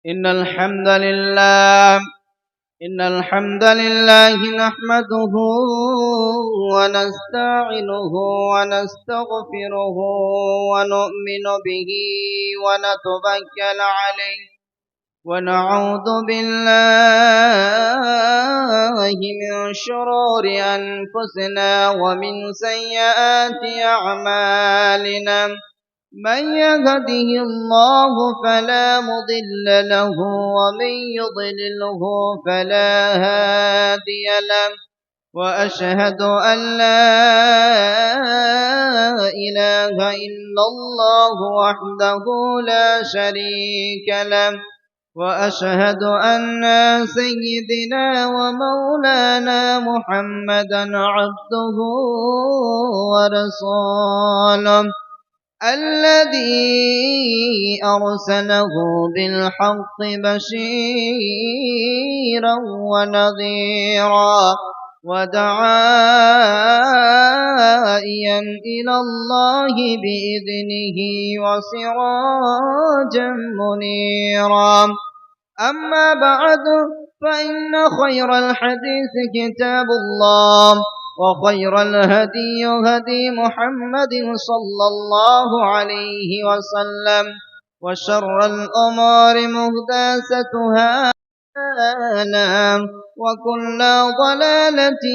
إن الحمد لله إن الحمد لله نحمده ونستعينه ونستغفره ونؤمن به ونتوكل عليه ونعوذ بالله من شرور أنفسنا ومن سيئات أعمالنا من يهده الله فلا مضل له ومن يضلله فلا هادي له وأشهد أن لا إله إلا الله وحده لا شريك له وأشهد أن سيدنا ومولانا محمدا عبده ورسوله الذي أرسله بالحق بشيرا ونذيرا وداعيا إلى الله بإذنه وسراجا منيرا أما بعد فإن خير الحديث كتاب الله وخير الهدي هدي محمد صلى الله عليه وسلم وشر الأمور محدثاتها وكل ضلالة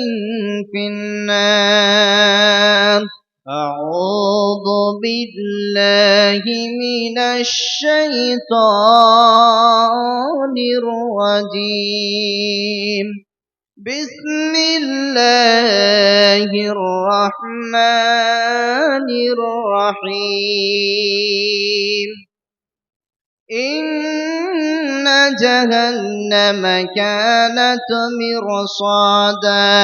في النار أعوذ بالله من الشيطان الرجيم بسم الله الرحمن الرحيم إن جهنم كانت مرصادا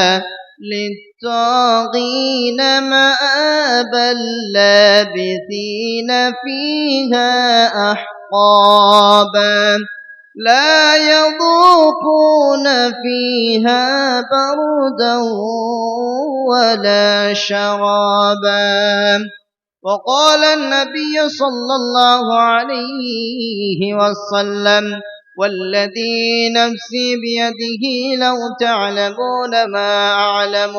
للطاغين مآبا لابثين فيها أحقابا لا يذوقون فيها بردا ولا شرابا وقال النبي صلى الله عليه وسلم والذي نفسي بيده لو تعلمون ما أعلم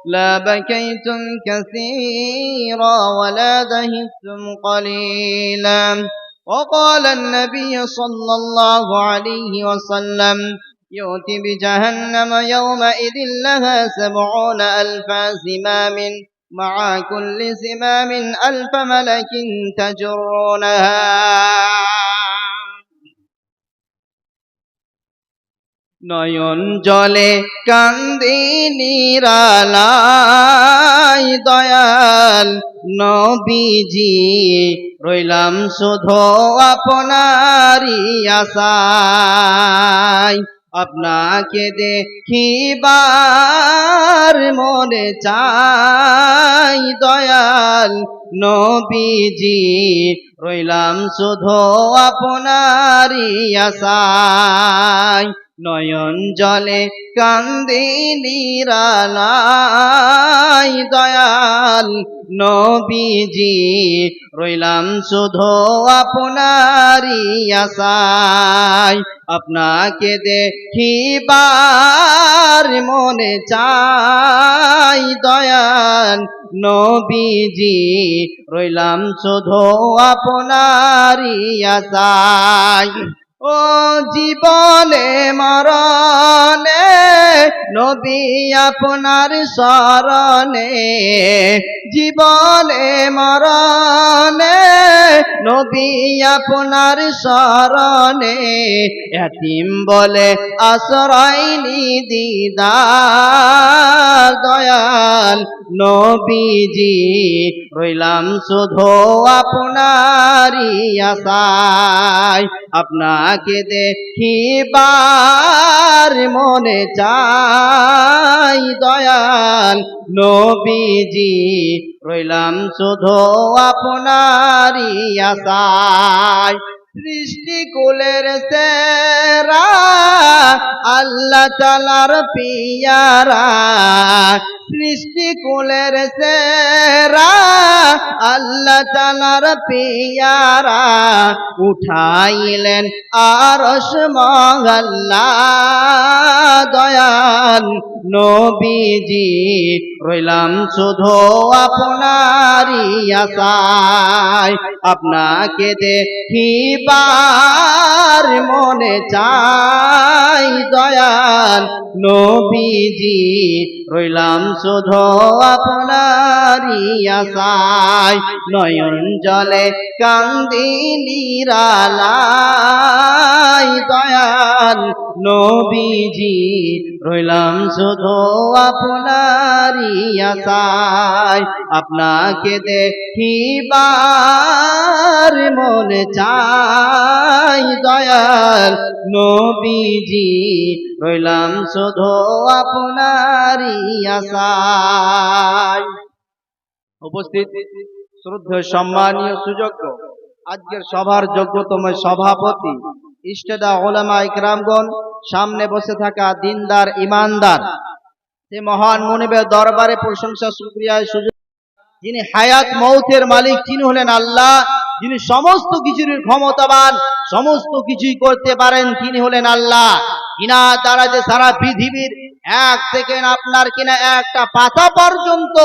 لا بكيتم كثيرا ولا دهشتم قليلا وقال النبي صلى الله عليه وسلم يؤتي بجهنم يومئذ لها 70,000 زمام مع كل زمام 1000 ملك تجرونها নয়ন জলে কান্দি নিরালাই দয়াল নবীজি রইলাম শুধু আপনারই আশায় আপনাকে দেখিবার মনে চাই দয়াল নবীজি রইলাম শুধু আপনারই আশায় নয়ন জলে কান্দি নিরালাই দয়াল নবীজি রইলাম শুধু আপনারই আশায় আপনাকে দেখিবার মনে চাই দয়াল নবীজি রইলাম শুধু আপনারই আশায় ও জীবনে মরণে নবী আপনার শরণে জীবনে মরণে নবী আপনার শরণে এতিম বলে আশ্রয় দিদার দয়াল নবীজি রইলাম শুধু আপনারই আশায় আপনাকে দেখিবার মনে চাই দয়াল নবীজি রইলাম শুধু আপনারই আশায় সৃষ্টিকুলের সেরা আল্লাহ তাআলার পিয়ারা, সৃষ্টিকুলের সেরা আল্লাহ তাআলার পিয়ারা, উঠাইলেন আরশ মহল্লা দয়াল নবীজি, রইলাম শুধু আপনারই আশায়, আপনাকে দেখিবার মনে চাই দয়াল নবীজি, রইলাম শুধু আপনারই আশায়, নয়ন জলে কান্দি নিরালাই দয়াল নবীজি, রইলাম শুধু আপনারই আশায়, আপনাকে দেখিবার মনে চাই দয়াল নবীজি, রইলাম শুধু আপনারই আশায়। উপস্থিত শ্রদ্ধেয় সম্মানীয় সুযোগ্য আজকের সভার যোগ্যতম সভাপতি, ইস্তেদা উলামা ইকরামগণ, সামনে বসে থাকা দিনদার ইমানদার, সে মহান মুনিবের দরবারে প্রশংসা শুকরিয়ায় সুযোগ, যিনি হায়াত মৌতের মালিক, তিনি হলেন আল্লাহ, যিনি সমস্ত কিছুর ক্ষমতাবান, সমস্ত কিছুই করতে পারেন, তিনি হলেন আল্লাহ। কিনা দ্বারা যে সারা পৃথিবীর এক সেকেন্ড আপনার কিনা একটা পাতা পর্যন্ত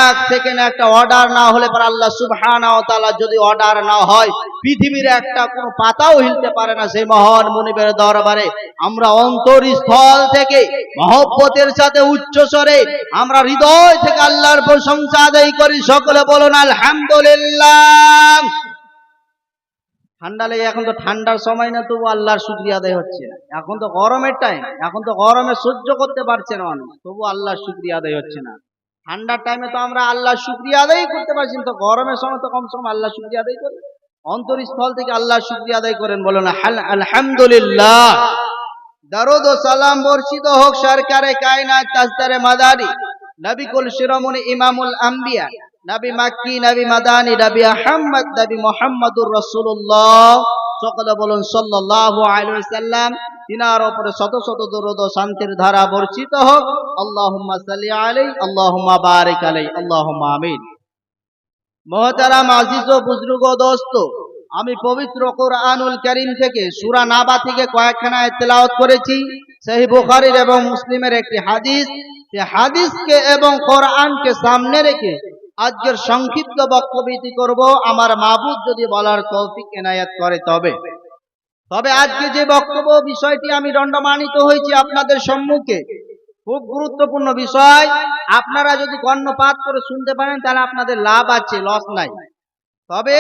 এক সেকেন্ড একটা অর্ডার না হলে পর আল্লাহ সুবহানাহু ওয়া তাআলা যদি অর্ডার না হয় পৃথিবীর একটা কোনো পাতাও হিলতে পারে না। সেই মহান মুনিবের দরবারে আমরা অন্তরস্থল থেকে মহব্বতের সাথে উচ্চ স্বরে আমরা হৃদয় থেকে আল্লাহর প্রশংসা আদায় করি। সকলে বলুন আলহামদুলিল্লাহ। ঠান্ডা লেগে, এখন তো ঠান্ডার সময় না, তবু আল্লাহর শুকরিয়া আদায় হচ্ছে না। এখন তো গরমের টাইম, এখন তো গরমে সহ্য করতে পারছে না মানুষ, তবু আল্লাহর শুকরিয়া আদায় হচ্ছে না। ঠান্ডার টাইমে তো আমরা আল্লাহর শুকরিয়া আদায় করতে পারছি না, তো গরমের সময় তো কম সময় আল্লাহর শুকরিয়া আদায় করি। অন্তরস্থল থেকে আল্লাহর শুকরিয়া আদায় করেন, বলেন আলহামদুলিল্লাহ। দরুদ ও সালাম বর্ষিত হোক সরকারে কায়নাত তাজদারে মাদানী নবী কুল শিরোমণি ইমামুল আম্বিয়া নবী মাক্কি নবী মাদানী নবী আহমদ নবী মুহাম্মদুর রাসূলুল্লাহ, সকলে বলুন সাল্লাল্লাহু আলাইহি ওয়াসাল্লাম। তিনার উপরে শত শত দরুদ ও শান্তির ধারা বর্ষিত হোক। আল্লাহুম্মা সাল্লি আলাইহি আল্লাহুম্মা বারিক আলাইহি আল্লাহুম্মা আমিন। মুহতারাম আজিজ ও বুজুর্গ দোস্ত, আমি পবিত্র কোরআনুল কারীম থেকে সূরা নাবা থেকে কয়েকখানা আয়াত তেলাওয়াত করেছি। সহিহ বুখারীর এবং মুসলিমের একটি হাদিস, সেই হাদিসকে এবং কোরআনকে সামনে রেখে আজকের সংক্ষিপ্ত বক্তব্যটি করব, আমার মাবুদ যদি বলার তৌফিক এনায়েত করে তবে আজকে যে বক্তব্য বিষয়টি আমি দণ্ডমানিত হয়েছি আপনাদের সম্মুখে, খুব গুরুত্বপূর্ণ বিষয়। আপনারা যদি কর্ণপাত করে শুনতে পারেন তাহলে আপনাদের লাভ আছে, লস নাই। তবে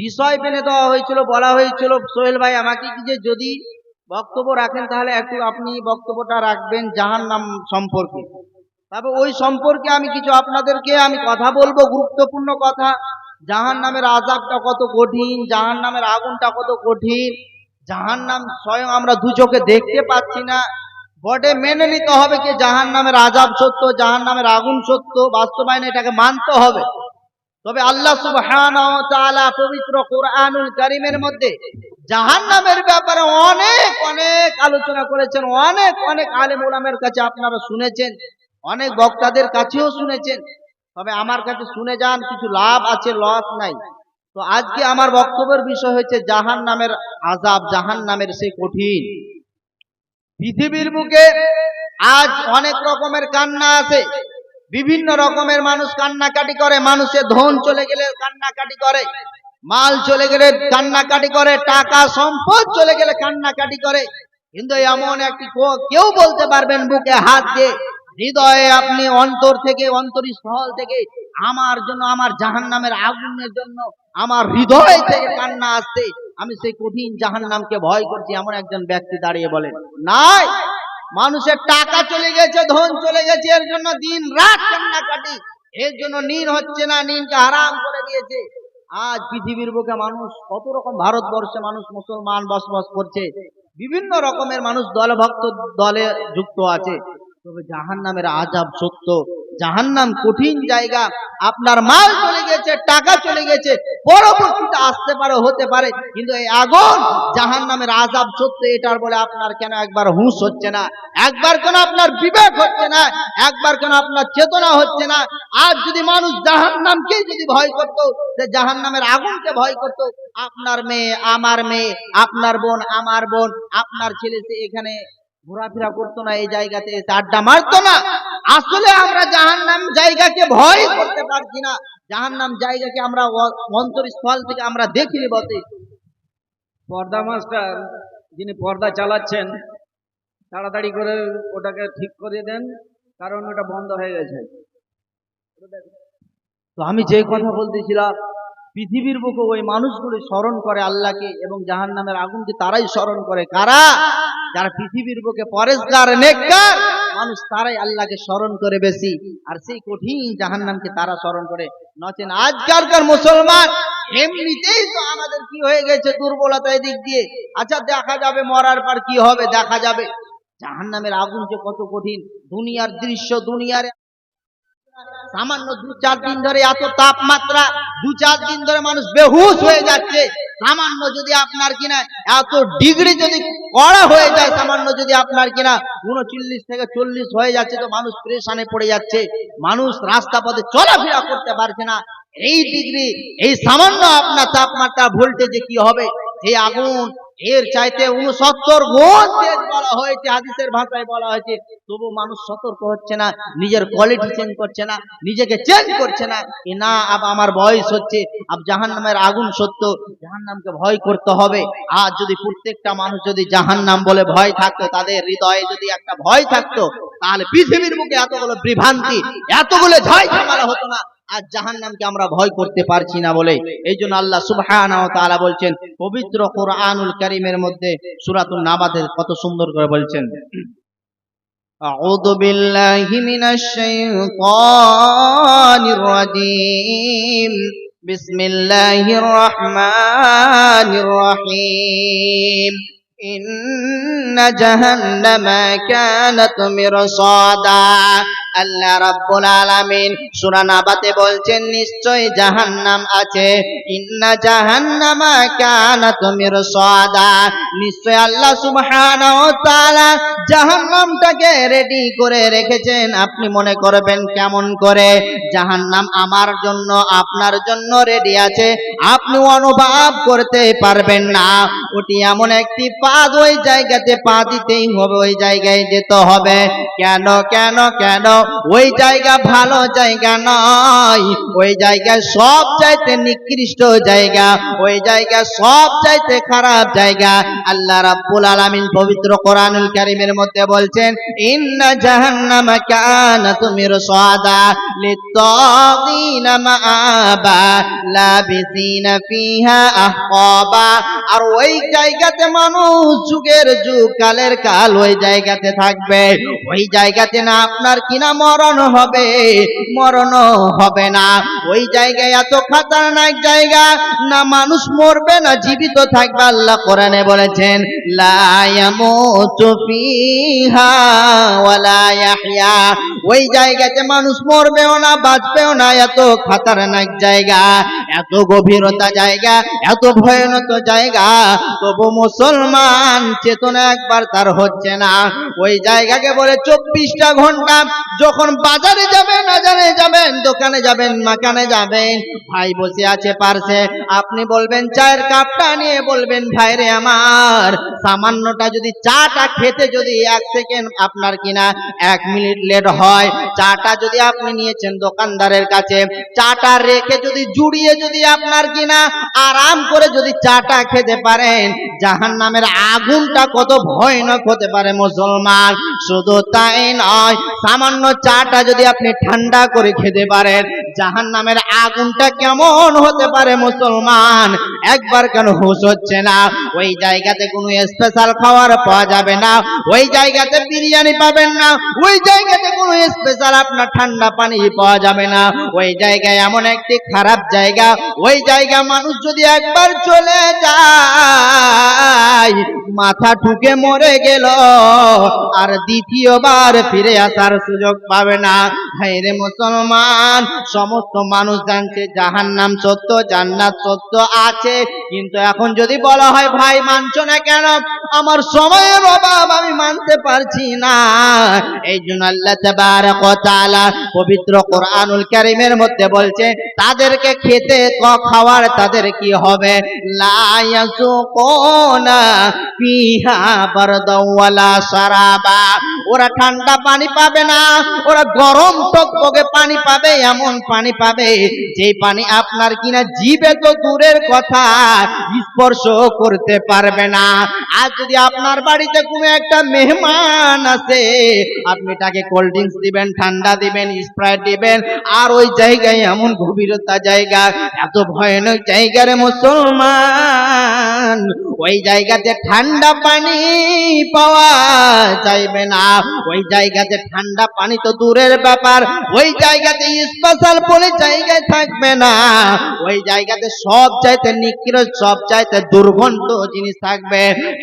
বিষয় পেনে দেওয়া হয়েছিল, বলা হয়েছিল সোহেল ভাই আমাকে কি যে যদি বক্তব্য রাখেন তাহলে একটু আপনি বক্তব্যটা রাখবেন জাহান্নাম সম্পর্কে। তবে ওই সম্পর্কে আমি কিছু আপনাদেরকে আমি কথা বলবো, গুরুত্বপূর্ণ কথা। জাহান্নামের আযাবটা কত কঠিন, জাহান্নামের আগুনটা কত কঠিন, জাহান্নাম স্বয়ং আমরা দু চোখে দেখতে পাচ্ছি না, বটে মেনে নিতে হবে যে জাহান্নামের আযাব সত্য, জাহান্নামের আগুন সত্য, বাস্তবায়নে এটাকে মানতে হবে। তবে আল্লাহ সুবহানাহু ওয়া তাআলা পবিত্র কোরআনুল কারীমের মধ্যে জাহান্নামের ব্যাপারে অনেক অনেক আলোচনা করেছেন। অনেক অনেক আলেম ওলামার কাছে আপনারা শুনেছেন, অনেক বক্তাদের কাছেও শুনেছেন। তবে আমার কাছে শুনে যান, কিছু লাভ আছে, লস নাই। তো আজকে আমার বক্তব্যের বিষয় হচ্ছে জাহান্নামের আযাব, জাহান্নামের সেই কঠিন। পৃথিবীর বুকে আজ অনেক রকমের কান্না আছে, বিভিন্ন রকমের মানুষ কান্নাকাটি করে। মানুষের ধন চলে গেলে কান্নাকাটি করে, মাল চলে গেলে কান্নাকাটি করে, টাকা সম্পদ চলে গেলে কান্নাকাটি করে। কিন্তু এমন একটি কেউ বলতে পারবেন বুকে হাত দিয়ে, হৃদয়ে আপনি অন্তর থেকে, অন্তরস্থল থেকে আমার জন্য, আমার জাহান্নামের আগুনের জন্য আমার হৃদয় থেকে কান্না আসছে, আমি সেই কঠিন জাহান্নামকে ভয় করছি, এমন একজন ব্যক্তি দাঁড়িয়ে বলেন নাই। মানুষের টাকা চলে গেছে, ধন চলে গেছে, এর জন্য দিন রাত কান্নাকাটি, এর জন্য নিন হচ্ছে না, নিনকে হারাম করে দিয়েছে। আজ পৃথিবীর বুকে মানুষ কত রকম, ভারতবর্ষে মানুষ মুসলমান বসবাস করছে, বিভিন্ন রকমের মানুষ দলভক্ত দলে যুক্ত আছে। তবে জাহান্নামের আযাব সত্য, জাহান্নাম কঠিন জায়গা। আপনার মাল চলে গেছে, টাকা চলে গেছে, পরবর্তীতে আসতে পারে, হতে পারে, কিন্তু এই আগুন জাহান্নামের আযাব সত্যি, এটার বলে আপনার কেন একবার হুঁশ হচ্ছে না? একবার কেন আপনার বিবেক হচ্ছে না? একবার কেন আপনার চেতনা হচ্ছে না? আর যদি মানুষ জাহান্নামকে যদি ভয় করত, যে জাহান্নামের আগুনকে ভয় করত, আপনার মেয়ে আমার মেয়ে, আপনার বোন আমার বোন, আপনার ছেলে সে এখানে ঘোরাফেরা করতো না, এই জায়গাতে এসে আড্ডা মারতো না। আসলে আমরা জাহান্নাম জায়গাকে ভয় করতে পারছি না। জাহান্নাম জায়গাকে আমরা অন্তরস্থল থেকে আমরা দেখিনি বটে। পর্দা মাস্টার যিনি পর্দা চালাচ্ছেন, তাড়াতাড়ি করে ওটাকে ঠিক করে দেন, কারণ ওটা বন্ধ হয়ে গেছে। তো আমি যে কথা বলতেছিলাম, পৃথিবীর বুকে ওই মানুষগুলো স্মরণ করে আল্লাহকে, এবং জাহান্নামের আগুনকে তারাই স্মরণ করে। কারা? যারা পৃথিবীর বুকে পরেশগার নেককার মানুষ, তারাই আল্লাহকে স্মরণ করে বেশি, আর সেই কঠিন জাহান্নামকে তারা স্মরণ করে। নচেন আজকালকার মুসলমান এমনিতেই তো আমাদের কি হয়ে গেছে, দুর্বলতা এদিক দিয়ে। আচ্ছা দেখা যাবে, মরার পর কি হবে দেখা যাবে। জাহান্নামের আগুন যে কত কঠিন, দুনিয়ার দৃশ্য, দুনিয়ার সামান্য 2-4 দিন ধরে এত তাপমাত্রা, 2-4 দিন ধরে মানুষ বেহুশ হয়ে যাচ্ছে। সামান্য যদি আপনার কিনা এত ডিগ্রি যদি কড়া হয়ে যায়, সামান্য যদি আপনার কিনা 39 থেকে 40 হয়ে যাচ্ছে, তো মানুষ পেরেশানে পড়ে যাচ্ছে। মানুষ রাস্তা পথে চলাফেরা করতে পারছে না। এই ডিগ্রি, এই সামান্য আপনার তাপমাত্রা ভোল্টেজে কি হবে? এই আগুন এর চাইতে 69 গুণ তেজ বলা হয়েছে, হাদিসের ভাষায় বলা হয়েছে। তবু মানুষ সতর্ক হচ্ছে না, নিজের কোয়ালিটি চেঞ্জ করছে না, নিজেকে চেঞ্জ করছে না। না, আব আমার বয়স হচ্ছে, আব জাহান্নামের আগুন সত্য, জাহান্নামকে ভয় করতে হবে। আর যদি প্রত্যেকটা মানুষ যদি জাহান্নাম বলে ভয় থাকতো, তাদের হৃদয়ে যদি একটা ভয় থাকতো, তাহলে পৃথিবীর বুকে এতগুলো বিভ্রান্তি, এতগুলো ঝয় ঝামেলা হতো না। আর জাহান্নামকে আমরা ভয় করতে পারছি না বলে, এই জন্য আল্লাহ সুবহানাহু ওয়া তাআলা বলছেন পবিত্র কোরআনুল কারীমের মধ্যে সূরাতুন নাবাতে কত সুন্দর করে বলছেন, আউযু বিল্লাহি মিনাশ শাইতানির রাজীম, বিসমিল্লাহির রহমানির রহিম, ইন্না জাহান্নামা কানাত মিরসাদা। আল্লাহ রাব্বুল আলামিন সূরা নাবাতে বলছেন নিশ্চয় জাহান্নাম আছে। ইন্না জাহান্নামা কানাত মিরসাদা, নিশ্চয় আল্লাহ সুবহানাহু ওয়া তাআলা জাহান্নামটাকে রেডি করে রেখেছেন। আপনি মনে করবেন কেমন করে? জাহান্নাম আমার জন্য আপনার জন্য রেডি আছে, আপনি অনুভব করতে পারবেন না। ওটি এমন একটি পাদ, ওই জায়গাতে পা দিতেই হবে, ওই জায়গায় যেতে হবে। কেন কেন কেন? ওই জায়গা ভালো জায়গা নয়, ওই জায়গা সব চাইতে নিকৃষ্ট জায়গা, ওই জায়গা সব চাইতে খারাপ জায়গা। আল্লাহ রাব্বুল আলামিন পবিত্র কোরআনুল কারীমের মধ্যে বলছেন ইন্না জাহান্নামা কানাত মিরসাদা লিত্তাগিনা মাআবা লাবিসিনা ফিহা আহকাবা। আর ওই জায়গাতে মানুষ যুগের যুগ, কালের কাল ওই জায়গাতে থাকবে। ওই জায়গাতে না আপনার কিনা মরণ হবে, মরণ হবে না। ওই জায়গায় এত খতরনাক জায়গা, না মানুষ মরবে না জীবিত থাকবে। আল্লাহ কোরআনে বলেছেন লা ইয়ামুতু ফিহা ওয়ালা ইয়াহইয়া। ওই জায়গাতে মানুষ মরবেও না, বাঁচবেও না। এত খতরনাক জায়গা, এত গভীরতা জায়গা, এত ভয়ানক জায়গা, তবু মুসলমান চেতনা একবার তার হচ্ছে না। ওই জায়গাকে বলে 24টা ঘন্টা। যখন বাজারে যাবেন, আজারে যাবেন, দোকানে যাবেন, মাকানে যাবেন, ভাই বসে আছে পার্শ্বে, আপনি বলবেন চায়ের কাপটা নিয়ে বলবেন ভাইরে আমার, সামান্যটা যদি চাটা খেতে যদি 1 সেকেন্ড আপনার কিনা 1 মিনিট লেট হয়, চাটা যদি আপনি নিয়েছেন দোকানদারের কাছে, চাটা রেখে যদি জুড়িয়ে যদি আপনার কিনা আরাম করে যদি চাটা খেতে পারেন, জাহান্নামের আগুনটা কত ভয়ানক হতে পারে মুসলমান। শুধু তাই নয়, সামান্য চাটা যদি আপনি ঠান্ডা করে খেতে পারেন, জাহান্নামের আগুনটা কেমন হতে পারে মুসলমান। একবার কেন হুঁশ হচ্ছে না? ওই জায়গাতে কোনো স্পেশাল খাবার পাওয়া যাবে না, ওই জায়গাতে বিরিয়ানি পাবেন না, ওই জায়গাতে কোনো স্পেশাল আপনার ঠান্ডা পানি পাওয়া যাবে না। ওই জায়গায় এমন একটি খারাপ জায়গা, ওই জায়গা মানুষ যদি একবার চলে যায়, মাথা ঠুকে মরে গেল, আর দ্বিতীয়বার ফিরে আসার সুযোগ পাবে না। হায়রে মুসলমান, সমস্ত মানুষ জানছে জাহান্নাম সত্য, জান্নাত সত্য আছে, কিন্তু এখন যদি বলা হয় ভাই মানছো না কেন, আমার সময়ের অভাব, আমি মানতে পারছি না। এই জন্য আল্লাহ তাবারক ওয়া তাআলা পবিত্র কোরআনুল কারীমের মধ্যে বলছে তাদেরকে খেতে খাওয়ার তাদের কি হবে, লা ইয়াসুকুনা ফিহা বারদাও ওয়ালা সারাবা, ওরা ঠান্ডা পানি পাবে না, ওরা গরম টকটকে পানি পাবে, এমন পানি পাবে যে পানি আপনার কিনা জিভে তো দূরের কথা স্পর্শ করতে পারবে না। আর যদি আপনার বাড়িতে কোনো একটা মেহমান আসে, আপনি তাকে কোল্ড ড্রিঙ্কস দিবেন, ঠান্ডা দিবেন, স্প্রাইট দিবেন, আর ওই জায়গায় এমন গভীরতা জায়গা, এত ভয়ানক জায়গার মুসলমান, ওই জায়গাতে ঠান্ডা পানি পাওয়া যাইবে না। ওই জায়গাতে ঠান্ডা পানি তো দূরের ব্যাপার, ওই জায়গাতে স্পেশাল বলে জায়গায় থাকবে না, ওই জায়গাতে সব চাইতে নিকৃষ্ট, সব চাইতে দুর্গন্ধ জিনিস থাকবে।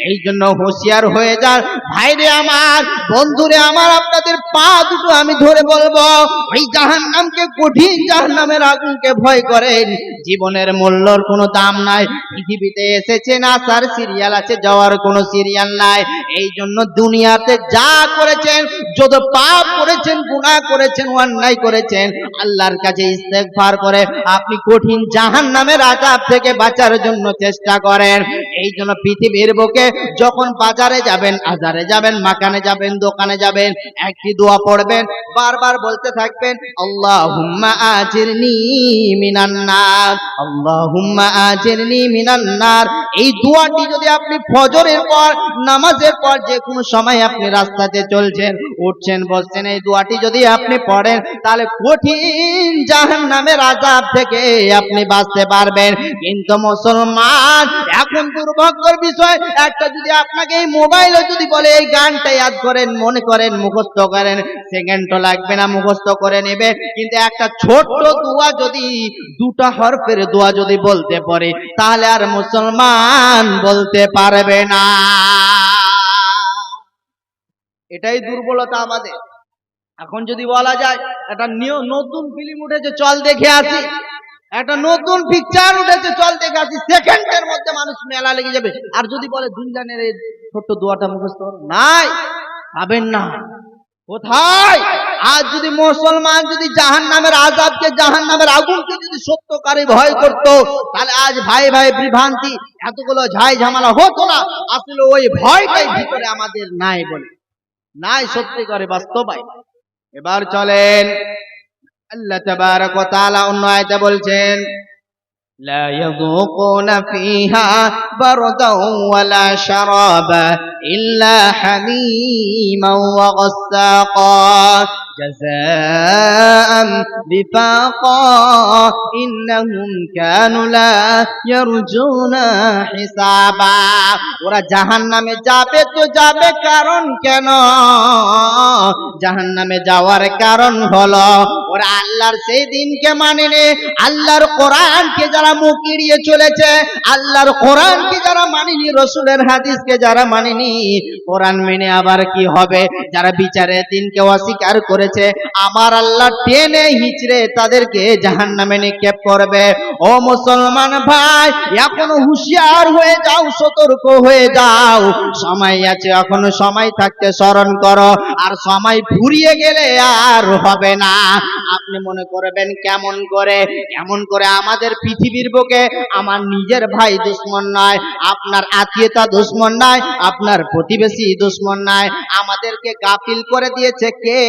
এই জন্য হুঁশিয়ার হয়ে যান ভাইরে আমার, বন্ধুরে আমার, আপনাদের পা দুটো আমি ধরে বলবো, ওই জাহান্নামকে, কঠিন জাহান্নামের আগুনকে ভয় করেন। জীবনের মূল্যর কোনো দাম নাই, পৃথিবীতে এসেছেন, আসার সিরিয়াল আছে, যাওয়ার কোনো সিরিয়াল নাই। এই জন্য দুনিয়াতে যা করেছেন, যত পাপ করেছেন, গুনাহ করেছেন, অন্যায় করেছেন, আল্লাহর কাছে ইস্তেগফার করে আপনি কঠিন জাহান্নামের আযাব থেকে বাঁচার জন্য চেষ্টা করেন। এই জন্য পৃথিবীর বুকে যখন বাজারে যাবেন, আজারে যাবেন, মাকানে যাবেন, দোকানে যাবেন, একটি দোয়া পড়বেন, বারবার বলতে থাকবেন, আল্লাহুম্মা আজিরনি মিনান নার, আল্লাহুম্মা আজিরনি মিনান নার। এই দোয়াটি যদি আপনি ফজরের পর, নামাজের পর, যে কোনো সময় আপনি রাস্তাতে চলছেন, উঠছেন, বসছেন, এই দোয়াটি যদি আপনি পড়েন, তাহলে কঠিন জাহান্নামের আযাব থেকে আপনি বাঁচতে পারবেন। কিন্তু মুসলমান, এখন দুর্ভাগ্যের বিষয়, একটা যদি আপনাকে এই মোবাইলে যদি বলে এই গানটা ইয়াদ করেন, মনে করেন, মুখস্থ করেন, সেকেন্ডও লাগবে না, মুখস্থ করে নেবে, কিন্তু একটা ছোট্ট দোয়া যদি, দুটা হরফের দোয়া যদি বলতে পারে, তাহলে আর মুসলমান বলতে পারবে না। এটাই দুর্বলতা আমাদের। এখন যদি বলা যায় একটা নতুন ফিল্ম উঠেছে, চল দেখে আসি, একটা নতুন পিকচার উঠেছে, চল দেখে আসি, সেকেন্ডের মধ্যে মানুষ মেলা লেগে যাবে। আর যদি বলে দুইজনের এই ছোট্ট দোয়াটা মুখস্থ নাই, পাবেন না। কোথায়? আজ যদি মুসলমান যদি জাহান্নামের আযাবকে, জাহান্নামের আগুনকে যদি সত্যকারে ভয় করত, তাহলে আজ ভাই ভাই বিভ্রান্তি, এতগুলো ঝাই ঝামেলা হতো না। আসলে ওই ভয়টাই ভিতরে আমাদের নাই বলে, নাই সত্যি করে বাস্তবায়। এবার চলেন, আল্লাহ তাবারক ওয়া তাআলা অন্য আয়াতে বলছেন, লা ইয়াযুকুনা ফিহা বারদাও ওয়ালা শারাবা ইল্লা হামীমান ওয়া গাসসাকা জাযাআন বিফাকা ইন্নাহুম কানু লা ইয়ারজুনা হিসাবা। ওরা জাহান্নামে যাবে তো যাবে, কারণ কেন? জাহান্নামে যাওয়ার কারণ হলো ওরা আল্লাহর সেই দিনকে মানেনি, আল্লাহর কোরআনকে যারা মুখ এড়িয়ে চলেছে, আল্লাহর কোরআনকে যারা মানেনি, রসুলের হাদিসকে যারা মানেনি, কোরআন মেনে আবার কি হবে, যারা বিচারের দিনকে অস্বীকার করেছে, আমার আল্লাহ টেনে হিচড়ে তাদেরকে জাহান্নামে নিক্ষেপ করবে। ও মুসলমান ভাই, এখনো হুঁশিয়ার হয়ে যাও, সতর্ক হয়ে যাও, সময় আছে, এখনো সময় থাকতে স্মরণ করো, আর সময় ফুরিয়ে গেলে আর হবে না। আপনি মনে করবেন কেমন করে আমাদের পৃথিবীর বুকে আমার নিজের ভাই দুশ্মন নয়, আপনার আত্মীয়তা দুশ্মন নয়, আপনার প্রতিবেশী দুশ্মন নয়, আমাদেরকে গাফিল করে দিয়েছে কে?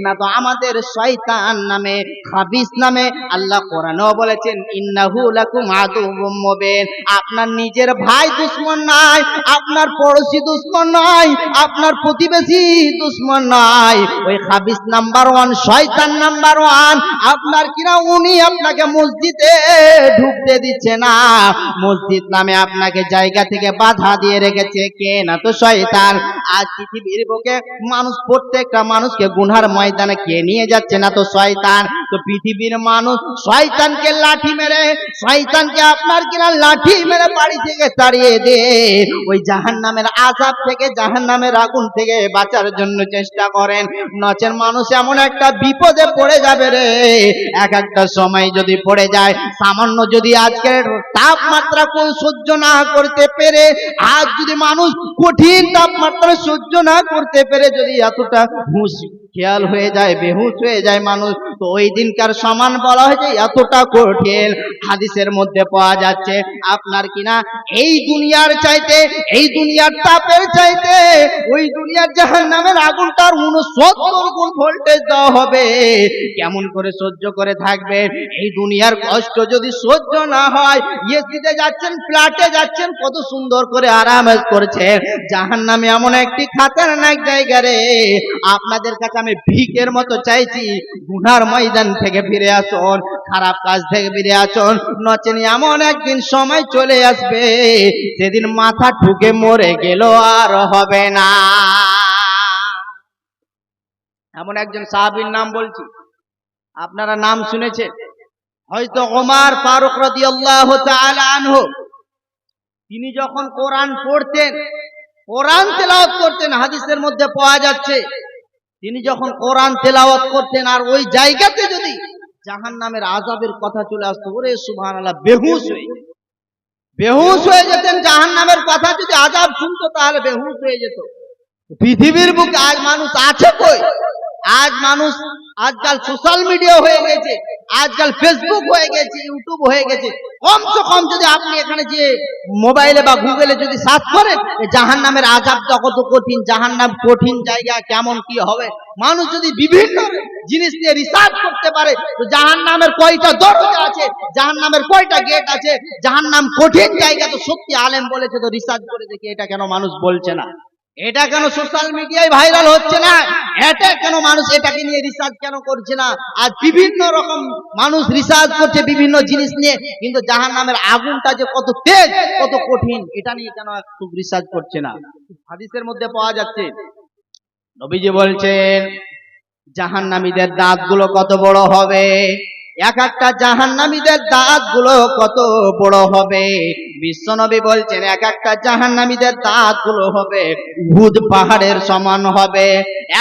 না তো আমাদের শয়তান নামে, খাবিস নামে। আল্লাহ কোরআনেও বলেছেন, ইন্নাহু লাকুম আদুউম মুবিন। আপনার নিজের ভাই দুশ্মন নয়, আপনার পড়োশি দুশ্মন নয়, আপনার প্রতিবেশী দুশ্মন নয়, ওই খাবিস নাম্বার 1, শয়তান নাম্বার 1। আপনার কিনা উনি আপনাকে মসজিদে ঢুকতে দিচ্ছে না, মসজিদ নামে আপনাকে জায়গা থেকে বাধা দিয়ে রেখেছে কে? না তো শয়তান। আজ পৃথিবীর বুকে মানুষ প্রত্যেকটা মানুষকে গুনহার ময়দানে কে নিয়ে যাচ্ছে না তো শয়তান। তো পৃথিবীর মানুষ শয়তানকে লাঠি মেরে, শয়তানকে আপনার কিনা লাঠি মেরে বাড়ি থেকে তাড়িয়ে দে ওই জাহান্নামের আযাব থেকে, জাহান্নামের আগুন থেকে বাঁচার জন্য চেষ্টা করেন। নচেন মানুষ এমন একটা বিপদে পড়ে যাবে রে, এক একটা সময় যদি পড়ে যায়, সামান্য যদি আজকের তাপমাত্রা সহ্য না করতে পেরে, আজ যদি মানুষ কঠিন তাপমাত্রা সহ্য না করতে পেরে যদি এতটা হুঁশ খেয়াল হয়ে যায়, বেহুশ হয়ে যায় মানুষ, তো ওই দিনকার সমান বলা হয়েছে এতটা কঠিন। হাদিসের মধ্যে পাওয়া যাচ্ছে আপনার কিনা এই দুনিয়ার চাইতে, এই দুনিয়ার তাপের চাইতে ওই দুনিয়ার জাহান্নামের আগুনটার 69 গুণ ভোল্টেজ দেওয়া হবে। কেমন করে সহ্য করে থাকবে? এই দুনিয়ার কষ্ট যদি সহ্য না হয়, এসিতে যাচ্ছেন, ফ্ল্যাটে যাচ্ছেন, কত সুন্দর করে আরাম করছেন, জাহান্নামে এমন একটি খাতারনাক জায়গা রে। আপনাদের কাছে আমি ভিকের মতো চাইছি, গুনার ময়দান থেকে ফিরে আসুন, খারাপ কাজ থেকে ফিরে আসুন, নচেন এমন একদিন সময় চলে আসবে সেদিন মাথা ঠুকে মরে গেল আর হবে না। এমন একজন সাহাবীর নাম বলছি, আপনারা নাম শুনেছেন হয়তো, ওমর ফারুক রাদিয়াল্লাহু তাআলা আনহু। তিনি যখন কোরআন পড়তেন, কোরআন তেলাওয়াত করতেন, হাদিসের মধ্যে পাওয়া যাচ্ছে তিনি যখন কোরআন তেলাওয়াত করতেন আর ওই জায়গাতে যদি জাহান্নামের আযাবের কথা চলে আসতো, ওরে সুবহানাল্লাহ, বেহুশ হয়ে যেতেন। জাহান্নামের কথা যদি আযাব শুনতো তাহলে বেহুশ হয়ে যেত। পৃথিবীর বুকে আজ মানুষ আছে কই? আজ মানুষ, আজকাল সোশ্যাল মিডিয়া হয়ে গেছে, আজকাল ফেসবুক হয়ে গেছে, ইউটিউব হয়ে গেছে, কমসে কম যদি আপনি এখানে যে মোবাইলে বা গুগলে যদি সার্চ করেন জাহান্নামের আযাবটা কত কঠিন, জাহান্নাম কঠিন জায়গা, কেমন কি হবে, মানুষ যদি বিভিন্ন জিনিস নিয়ে রিসার্চ করতে পারে, তো জাহান্নামের কয়টা দরজা আছে, জাহান্নামের কয়টা গেট আছে, জাহান্নাম কঠিন জায়গা, তো সত্যি আলেম বলেছে, তো রিসার্চ করে দেখি এটা কেন মানুষ বলছে না, এটা কেন সোশ্যাল মিডিয়ায় ভাইরাল হচ্ছে না, এটা কেন মানুষ এটাকে নিয়ে রিসার্চ কেন করছে না? আজ বিভিন্ন রকম মানুষ রিসার্চ করছে বিভিন্ন জিনিস নিয়ে, কিন্তু জাহান্নামের আগুনটা যে কত তেজ, কত কঠিন, এটা নিয়ে কেন একটু রিসার্চ করছে না? হাদিসের মধ্যে পাওয়া যাচ্ছে, নবীজি বলছেন জাহান্নামীদের দাঁতগুলো কত বড় হবে, এক একটা জাহান্নামীদের দাঁতগুলো কত বড় হবে। বিশ্বনবী বলছেন এক একটা জাহান্নামীদের দাঁতগুলো হবে উহুদ পাহাড়ের সমান হবে,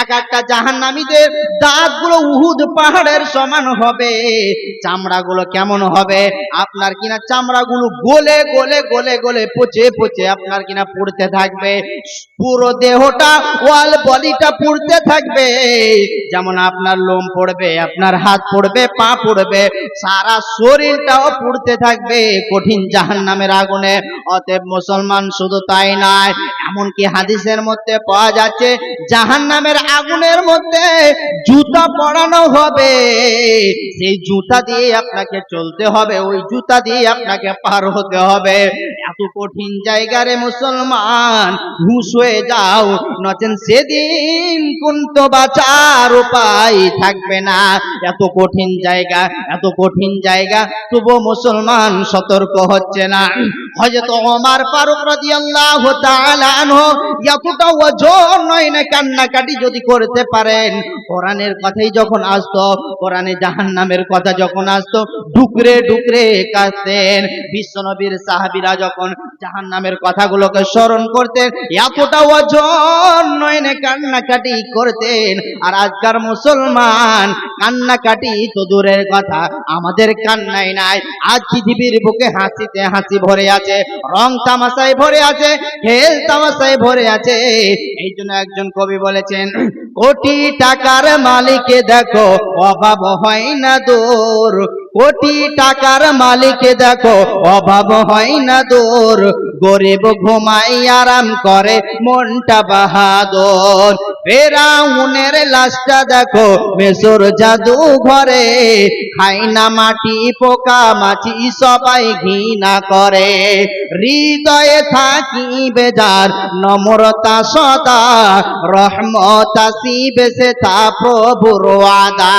এক একটা জাহান্নামীদের দাঁতগুলো উহুদ পাহাড়ের সমান হবে। চামড়াগুলো কেমন হবে? আপনার কিনা চামড়াগুলো গলে গলে গলে গলে পচে পচে আপনার কিনা পুড়তে থাকবে, পুরো দেহটা, ওয়াল বডিটা পুড়তে থাকবে, যেমন আপনার লোম পড়বে, আপনার হাত পড়বে, পা পড়বে, সারা শরীরটাও পুড়তে থাকবে কঠিন জাহান্নামের আগুনে। অতএব মুসলমান শুধু তাই নয়, এমনকি হাদিসের মধ্যে পাওয়া যাচ্ছে জাহান্নামের আগুনের মধ্যে জুতা পরানো হবে, সেই জুতা দিয়ে আপনাকে চলতে হবে, ওই জুতা দিয়ে আপনাকে পার হতে হবে। এত কঠিন জায়গারে মুসলমান হুঁশ হয়ে যাও, নচেন সেদিন কিন্তু বাঁচার উপায় থাকবে না। এত কঠিন জায়গা, এত কঠিন জায়গা, তবু মুসলমান সতর্ক হচ্ছে না। হযরত ওমর ফারুক রাদিয়াল্লাহু তাআলা আনহু এতটা ওজন নয় না কান্নাকাটি যদি করতে পারেন, কোরআনের কথাই যখন আসতো, কোরআনে জাহান্নামের কথা যখন আসতো, ডুকরে ডুকরে কাঁদতেন। বিশ্বনবীর সাহাবীরা যখন জাহান্নামের কথাগুলোকে স্মরণ করতেন, এতটা ওজন নয় না কান্নাকাটি করতেন। আর আজকার মুসলমান কান্নাকাটি তো দূরের কথা, আমাদের কান্নাই নাই। আজ পৃথিবীর বুকে হাসিতে হাসি ভরে আছে, রং তামাশায় ভরে আছে, খেল তামাশায় ভরে আছে। এই জন্য একজন কবি বলেছেন, কোটি টাকার মালিকে দেখো অভাব হয় না দূর, কোটি টাকার মালিকে দেখো অভাব হয় না দূর, গরিব ঘুমাই আরাম করে মনটা বাহাদুর। ফেরাউনের লাশটা দেখো মেসর জাদু ঘরে, খাই না মাটি পোকা মাছি সবাই ঘৃণা করে, হৃদয়ে থাকিবে যার নম্রতা সদা, রহমত আসিবে সে তা প্রভুর ওয়াদা।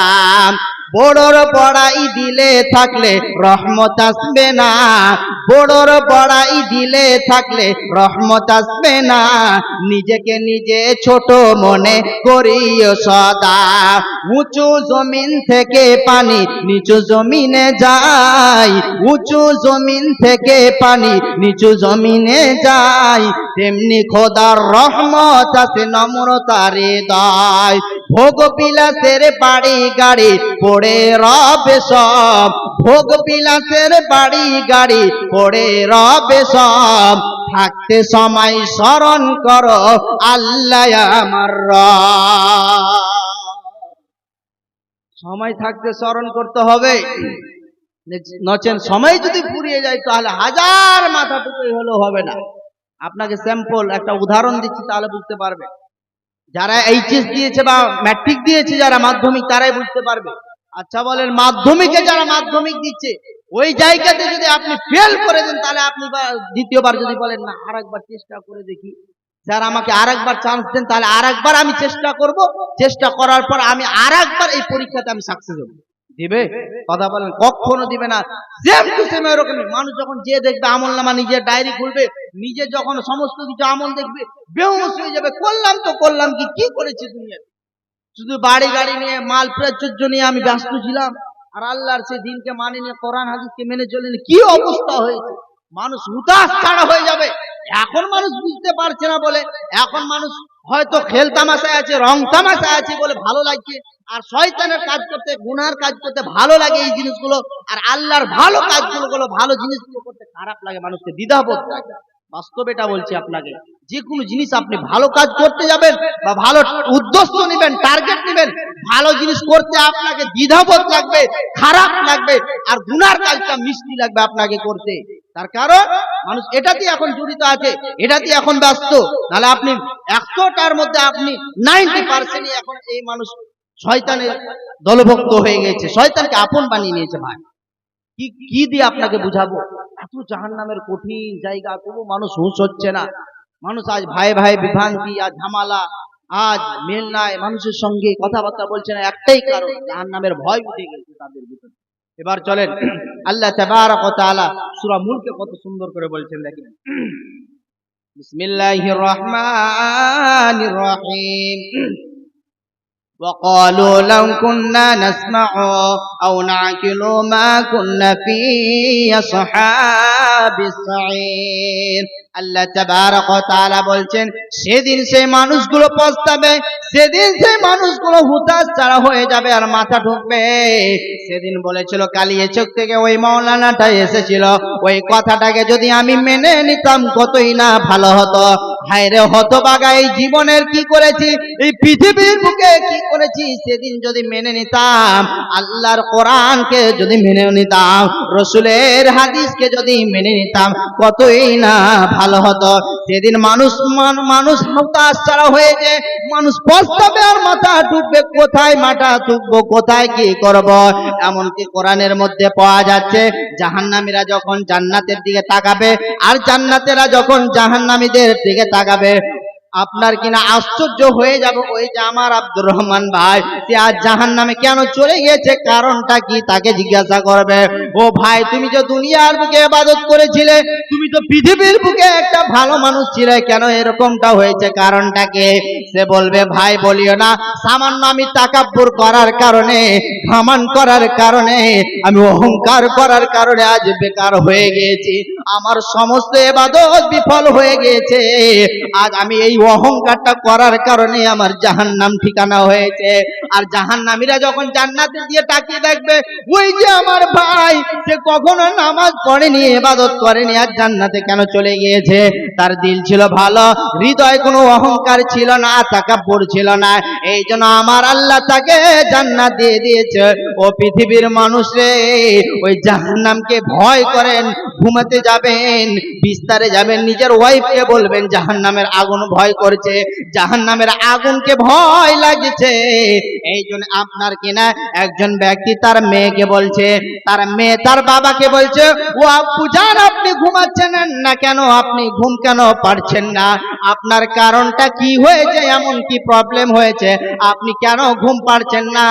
বড়র বড়াই দিলে থাকলে রহমত আসবে না, বড়র বড়াই দিলে থাকলে রহমত আসবে না, নিজেকে নিজে ছোট মনে করিও সদা। উঁচু জমিন থেকে পানি নিচু জমিনে যায়, উঁচু জমিন থেকে পানি নিচু জমিনে যায়, তেমনি খোদার রহমত আছে নম্রতার হৃদয়। ভোগ বিলাসের বাড়ি গাড়ি পড়ে রবে সব, ভোগ বিলাসের বাড়ি গাড়ি পড়ে রবে সব, থাকতে সময় স্মরণ করো আল্লাহ আমার রব। সময় থাকতে স্মরণ করতে হবে, নচেন সময় যদি ফুরিয়ে যায় তাহলে হাজার মাথাটুকুই হলেও হবে না। আপনাকে স্যাম্পল একটা উদাহরণ দিচ্ছি, তাহলে বুঝতে পারবে। যারা এইচএস দিয়েছে বা ম্যাট্রিক দিয়েছে, যারা মাধ্যমিক, তারাই বুঝতে পারবে। আচ্ছা বলেন, মাধ্যমিকে যারা মাধ্যমিক দিচ্ছে ওই জায়গাতে যদি আপনি ফেল করে দেন, তাহলে আপনি দ্বিতীয়বার যদি বলেন না আরেকবার চেষ্টা করে দেখি, স্যার আমাকে আরেকবার চান্স দেন, তাহলে আরেকবার আমি চেষ্টা করব, চেষ্টা করার পর আমি আরেকবার এই পরীক্ষাতে আমি সাকসেস হব, দিবে? কথা বলেন, কখনো দিবে না। সেম টু সেম এরকমই। মানুষ যখন যে দেখবে আমলনামা, নিজের ডায়েরি খুলবে, নিজে যখন সমস্ত কিছু আমল দেখবে, বেহুশ হয়ে যাবে। করলাম তো করলাম কি, কি করেছি দুনিয়াতে? শুধু বাড়ি গাড়ি নিয়ে, মাল প্রাচুর্য নিয়ে আমি ব্যস্ত ছিলাম, আর আল্লাহর সেই দিনকে মানিনি, কোরআন হাদিসকে মেনে চলেনি। কি অবস্থা হয়েছে! মানুষ হুতাশ ছাড়া হয়ে যাবে। এখন মানুষ বুঝতে পারছে না বলে, এখন মানুষ হয়তো খেল তামাশায় আছে, রং তামাশায় আছে বলে ভালো লাগছে, আর শয়তানের কাজ করতে, গুনার কাজ করতে ভালো লাগে এই জিনিসগুলো, আর আল্লাহর ভালো কাজগুলো, ভালো জিনিসগুলো করতে খারাপ লাগে, মানুষকে দ্বিধাবোধ লাগে। বাস্তব এটা বলছি আপনাকে, যে কোনো জিনিস আপনি ভালো কাজ করতে যাবেন বা ভালো উদ্দেশ্য নেবেন, টার্গেট নেবেন, ভালো জিনিস করতে আপনাকে দ্বিধাবোধ লাগবে, খারাপ লাগবে, আর গুনার কাজটা মিষ্টি লাগবে আপনাকে করতে। তার কারণ মানুষ এটাতে এখন জড়িত আছে, এটাতে এখন ব্যস্ত। তাহলে আপনি 100টার মধ্যে আপনি 90% এখন এই মানুষ শয়তানের দলভুক্ত হয়ে গেছে, শয়তানকে আপন বানিয়ে নিয়েছে। ভাই কি দিয়ে আপনাকে বুঝাবো? এত জাহান্নামের কঠিন জায়গা, তবু মানুষ হুঁশ হচ্ছে না। মানুষ আজ ভাই ভাই বিভ্রান্তি, আজ ঝামেলা, আজ মেল নাই, মানুষের সঙ্গে কথাবার্তা বলছে না, একটাই কারণ, জাহান্নামের ভয় উঠে গেছে তাদের ভিতরে। এবার চলেন, আল্লাহ তাবারক ওয়া তাআলা সূরা মুলকে কত সুন্দর করে বলছেন, দেখেন। বিসমিল্লাহির রহমানির রহিম। وقالوا لو كنا نسمع أو نعقل ما كنا في أصحاب السعير। আল্লাহ তাবারক ওয়া তাআলা বলছেন, সেদিন সেই মানুষগুলো পস্তাবে, সেদিন সেই মানুষগুলো হুতাশ ছাড়া হয়ে যাবে আর মাথা ঢুকবে। সেদিন বলেছিল কালিয়ে চোখ থেকে ওই মাওলানাটা এসেছিল, ওই কথাটাকে যদি আমি মেনে নিতাম কতই না ভালো হতো। হায় রে হতভাগা, এই জীবনের কি করেছি, এই পৃথিবীর বুকে কি করেছি, সেদিন যদি মেনে নিতাম, আল্লাহর কোরআনকে যদি মেনে নিতাম, রসুলের হাদিসকে যদি মেনে নিতাম, কতই না ভালো হতো। সেদিন মানুষ হতাশ ছাড়া হয়েছে, মানুষ পস্তাবে আর মাথা ঢুকবে, কোথায় মাথা ঢুকবো, কোথায় কি করব। এমনকি কোরআনের মধ্যে পাওয়া যাচ্ছে, জাহান্নামীরা যখন জান্নাতের দিকে তাকাবে আর জান্নাতীরা যখন জাহান্নামীদের দিকে তাকাবে, আপনার কিনা আশ্চর্য হয়ে যাবে। ওই যে আমার আব্দুর রহমান ভাই, সে আজ জাহান্নামে কেন চলে গিয়েছে, কারণটা কি, তাকে জিজ্ঞাসা করবে। ও ভাই, তুমি যে দুনিয়ার বুকে ইবাদত করেছিলে, তুমি তো পৃথিবীর বুকে একটা ভালো মানুষ ছিলে, কেন এরকমটা হয়েছে, কারণটা কি? সে বলবে, ভাই বলিও না, সামান্য আমি তাকাব্বুর করার কারণে, ঘামান করার কারণে, আমি অহংকার করার কারণে আজ বেকার হয়ে গিয়েছি, আমার সমস্ত ইবাদত বিফল হয়ে গিয়েছে। আজ আমি এই অহংকারটা করার কারণে আমার জাহান্নাম ঠিকানা হয়েছে। আর জাহান্নামীরা যখন জান্নাতের দিয়ে তাকিয়ে দেখবে, ওই যে আমার ভাই, সে কখনো নামাজ পড়েনি, ইবাদত করেনি, আর জান্নাতে কেন চলে গিয়েছে? তার দিল ছিল ভালো, হৃদয় কোনো অহংকার ছিল না, তাকাব্বুর ছিল না, এই জন্য আমার আল্লাহ তাকে জান্নাত দিয়ে দিয়েছে। ও পৃথিবীর মানুষ রে, ওই জাহান্নামকে ভয় করেন, ঘুমাতে যাবেন, বিস্তারে যাবেন, নিজের ওয়াইফকে বলবেন জাহান্নামের আগুন ভয় ভয় করছে, জাহান্নামের আগুনকে ভয় লাগছে। এই জন্য আপনার কিনা একজন ব্যক্তি তার মেয়েকে বলছে, তার মেয়ে তার বাবাকে বলছে, ও আব্বু জান আপনি ঘুমাচ্ছেন না কেন, আপনি ঘুম কেন পারছেন না, আপনার কারণটা কি হয়েছে, এমন কি প্রবলেম হয়েছে, আপনি কেন ঘুম পারছেন না?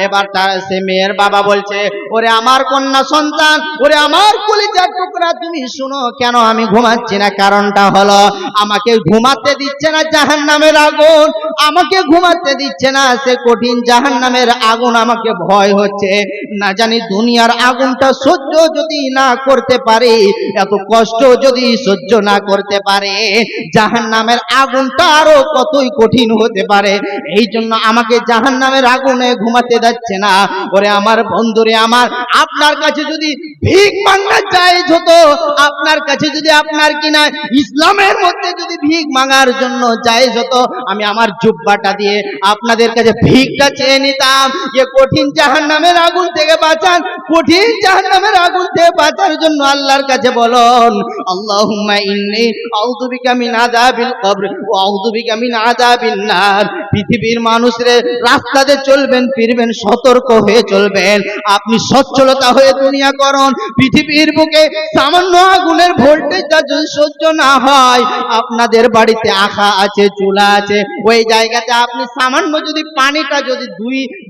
এবার তার সে মেয়ের বাবা বলছে, ওরে আমার কন্যা সন্তান, ওরে আমার কলিজার টুকরা, তুমি শুনো কেন আমি ঘুমাচ্ছি না, কারণটা হলো আমাকে ঘুমাতে দিচ্ছে না জাহান্নামের আগুন, আমাকে ঘুমাতে দিচ্ছে না সে কঠিন জাহান্নামের আগুন, আমাকে ভয় হচ্ছে, না জানি দুনিয়ার আগুনটা সহ্য যদি না করতে পারে, এত কষ্ট যদি সহ্য না করতে পারে, জাহান্নামের আগুনটা আরো কতই কঠিন হতে পারে, এই জন্য আমাকে জাহান্নামের আগুনে ঘুমাতে যাচ্ছে না। ওরে আমার বন্ধুরে আমার, আপনার কাছে যদি ভিক মাঙ্গা জায়েজ হতো, আপনার কাছে যদি আপনার কিনা ইসলামের মধ্যে যদি ভিক মাঙ্গার জন্য জায়েজ হতো, আমি আমার জুব্বাটা দিয়ে আপনাদের কাছে ভিকটা চেয়ে নিতাম, যে কঠিন জাহান্নামের আগুন থেকে বাঁচান, কঠিন জাহান্নামের আগুন থেকে বাঁচার জন্য আল্লাহর কাছে বলুন, আল্লাহুম্মা ইন্নী আউযু বিকা মিন আযাবিল কবর ওয়া আউযু বিকা মিন আযাবিন নার। পৃথিবীর মানুষরে রাস্তাতে চলবেন ফিরবেন সতর্ক হয়ে চলবেন, আপনি সচ্ছলতা হয়ে দুনিয়া করুন। পৃথিবীর বুকে সামান্য আগুনের ভোল্টেজটা যদি সহ্য না হয়, আপনাদের বাড়িতে আখা আছে, চুলা আছে, ওই জায়গাতে আপনি সামান্য যদি পানিটা যদি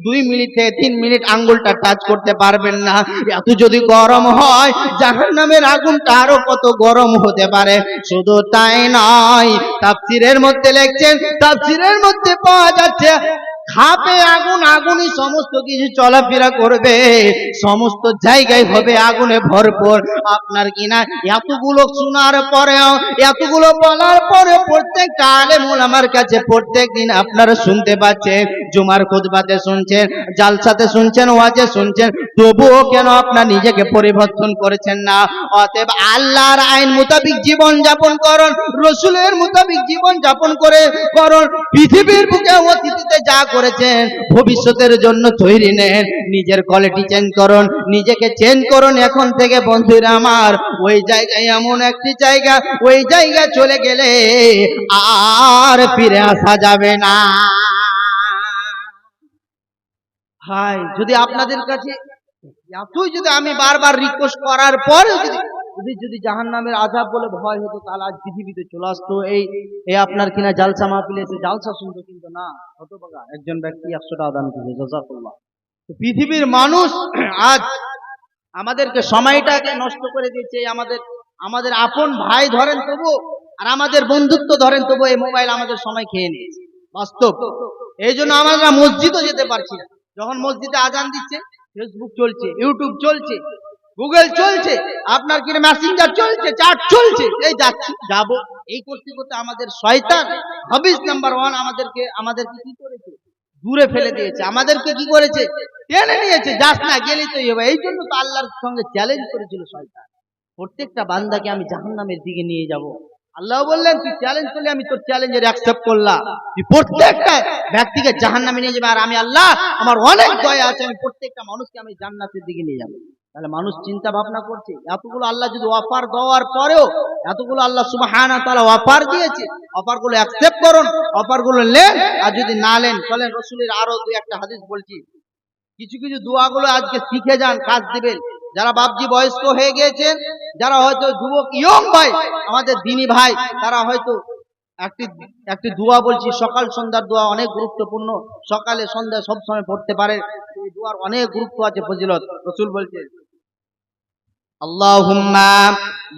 দুই মিনিট থেকে 3 মিনিট আঙ্গুলটা টাচ করতে পারবেন না, এত যদি গরম হয়, জাহান্নামের আগুনটা আরো কত গরম হতে পারে। শুধু তাই নয়, তাফসীরের মধ্যে লিখছেন, তাফসীরের মধ্যে পাওয়া যাচ্ছে খাপে আগুন, আগুনই সমস্ত কিছু চলাফেরা করবে, সমস্ত জায়গায় হবে আগুনে ভরপুর। আপনার কিনা এতগুলো শোনার পরেও, এতগুলো বলার পরে প্রত্যেকটা আলেম ওলামার কাছে প্রত্যেক দিন আপনারা শুনতে পাচ্ছেন, জুমার খুতবাতে শুনছেন, জালসাতে শুনছেন, ওয়াজে শুনছেন, তবুও কেন আপনার নিজেকে পরিবর্তন করেছেন না? অতএব আল্লাহর আইন মোতাবিক জীবন যাপন করুন, রসুলের মোতাবিক জীবন যাপন করুন। পৃথিবীর বুকে অতীতে যা করেছেন ভবিষ্যতের জন্য তৈরি নেন, নিজের কোয়ালিটি চেঞ্জ করুন, নিজেকে চেঞ্জ করুন এখন থেকে। বন্ধুরা আমার, ওই জায়গায় এমন একটি জায়গা, ওই জায়গা চলে গেলে আর ফিরে আসা যাবে না। হাই, যদি আপনাদের কাছে এতই যদি আমি বারবার রিকোয়েস্ট করার পরে যদি জাহান্নামের আযাব বলে ভয় হতো, তাহলে আজ পৃথিবীতে চলে আসতো, এই আপনার কিনা জালসা মাহফিলে এসে জালসা শুনতো, কিন্তু না, হতভাগা একজন ব্যক্তি 100 টাকা দান করে, জাযাকাল্লাহ। তো পৃথিবীর মানুষ আজ আমাদেরকে সময়টাকে নষ্ট করে দিয়েছে, আমাদের আপন ভাই ধরেন তবু, আর আমাদের বন্ধুত্ব ধরেন তবু, এই মোবাইল আমাদের সময় খেয়ে নিয়েছে, বাস্তব। এই জন্য আমরা মসজিদও যেতে পারছি না। যখন মসজিদে আজান দিচ্ছে, ফেসবুক চলছে, ইউটিউব চলছে, গুগল চলছে, আপনার কি মেসেঞ্জার চলছে, চ্যাট চলছে, এই যাচ্ছি যাবো, এই করতে করতে আমাদের শয়তান হাবিস নাম্বার 1 আমাদেরকে কি করেছে, দূরে ফেলে দিয়েছে, আমাদেরকে কি করেছে, টেনে নিয়েছে, যাস না, গেলেই তো হবে। এই জন্য তো আল্লাহর সঙ্গে চ্যালেঞ্জ করেছিল শয়তান, প্রত্যেকটা বান্দাকে আমি জাহান্নামের দিকে নিয়ে যাব। আল্লাহ বললেন, তুই চ্যালেঞ্জ করলে আমি তোর চ্যালেঞ্জের অ্যাকসেপ্ট করলাম, তুই প্রত্যেকটা ব্যক্তিকে জাহান্নামে নিয়ে যাবে, আর আমি আল্লাহ আমার অনেক দয়া আছে, আমি প্রত্যেকটা মানুষকে আমি জান্নাতের দিকে নিয়ে যাব। তাহলে মানুষ চিন্তা ভাবনা করছে, এতগুলো আল্লাহ যদি অফার দেওয়ার পরেও, এতগুলো আল্লাহ সুবহানাহু ওয়া তাআলা অফার দিয়েছে, অফারগুলো অ্যাকসেপ্ট করুন, অফারগুলো নেন, আর যদি না নেন চলেন রাসূলের আরো 2-1টা হাদিস বলছি, কিছু কিছু দোয়াগুলো আজকে শিখে যান, কাজ দিবেন। যারা বাপজি বয়স্ক হয়ে গিয়েছেন, যারা হয়তো যুবক ইয়ং ভাই, আমাদের দিনী ভাই, তারা হয়তো একটি দোয়া বলছি, সকাল সন্ধ্যার দোয়া, অনেক গুরুত্বপূর্ণ, সকালে সন্ধ্যা সব সময় পড়তে পারে, এই দোয়ার অনেক গুরুত্ব আছে, ফজিলত। রাসূল বলছেন, আল্লাহুম্মা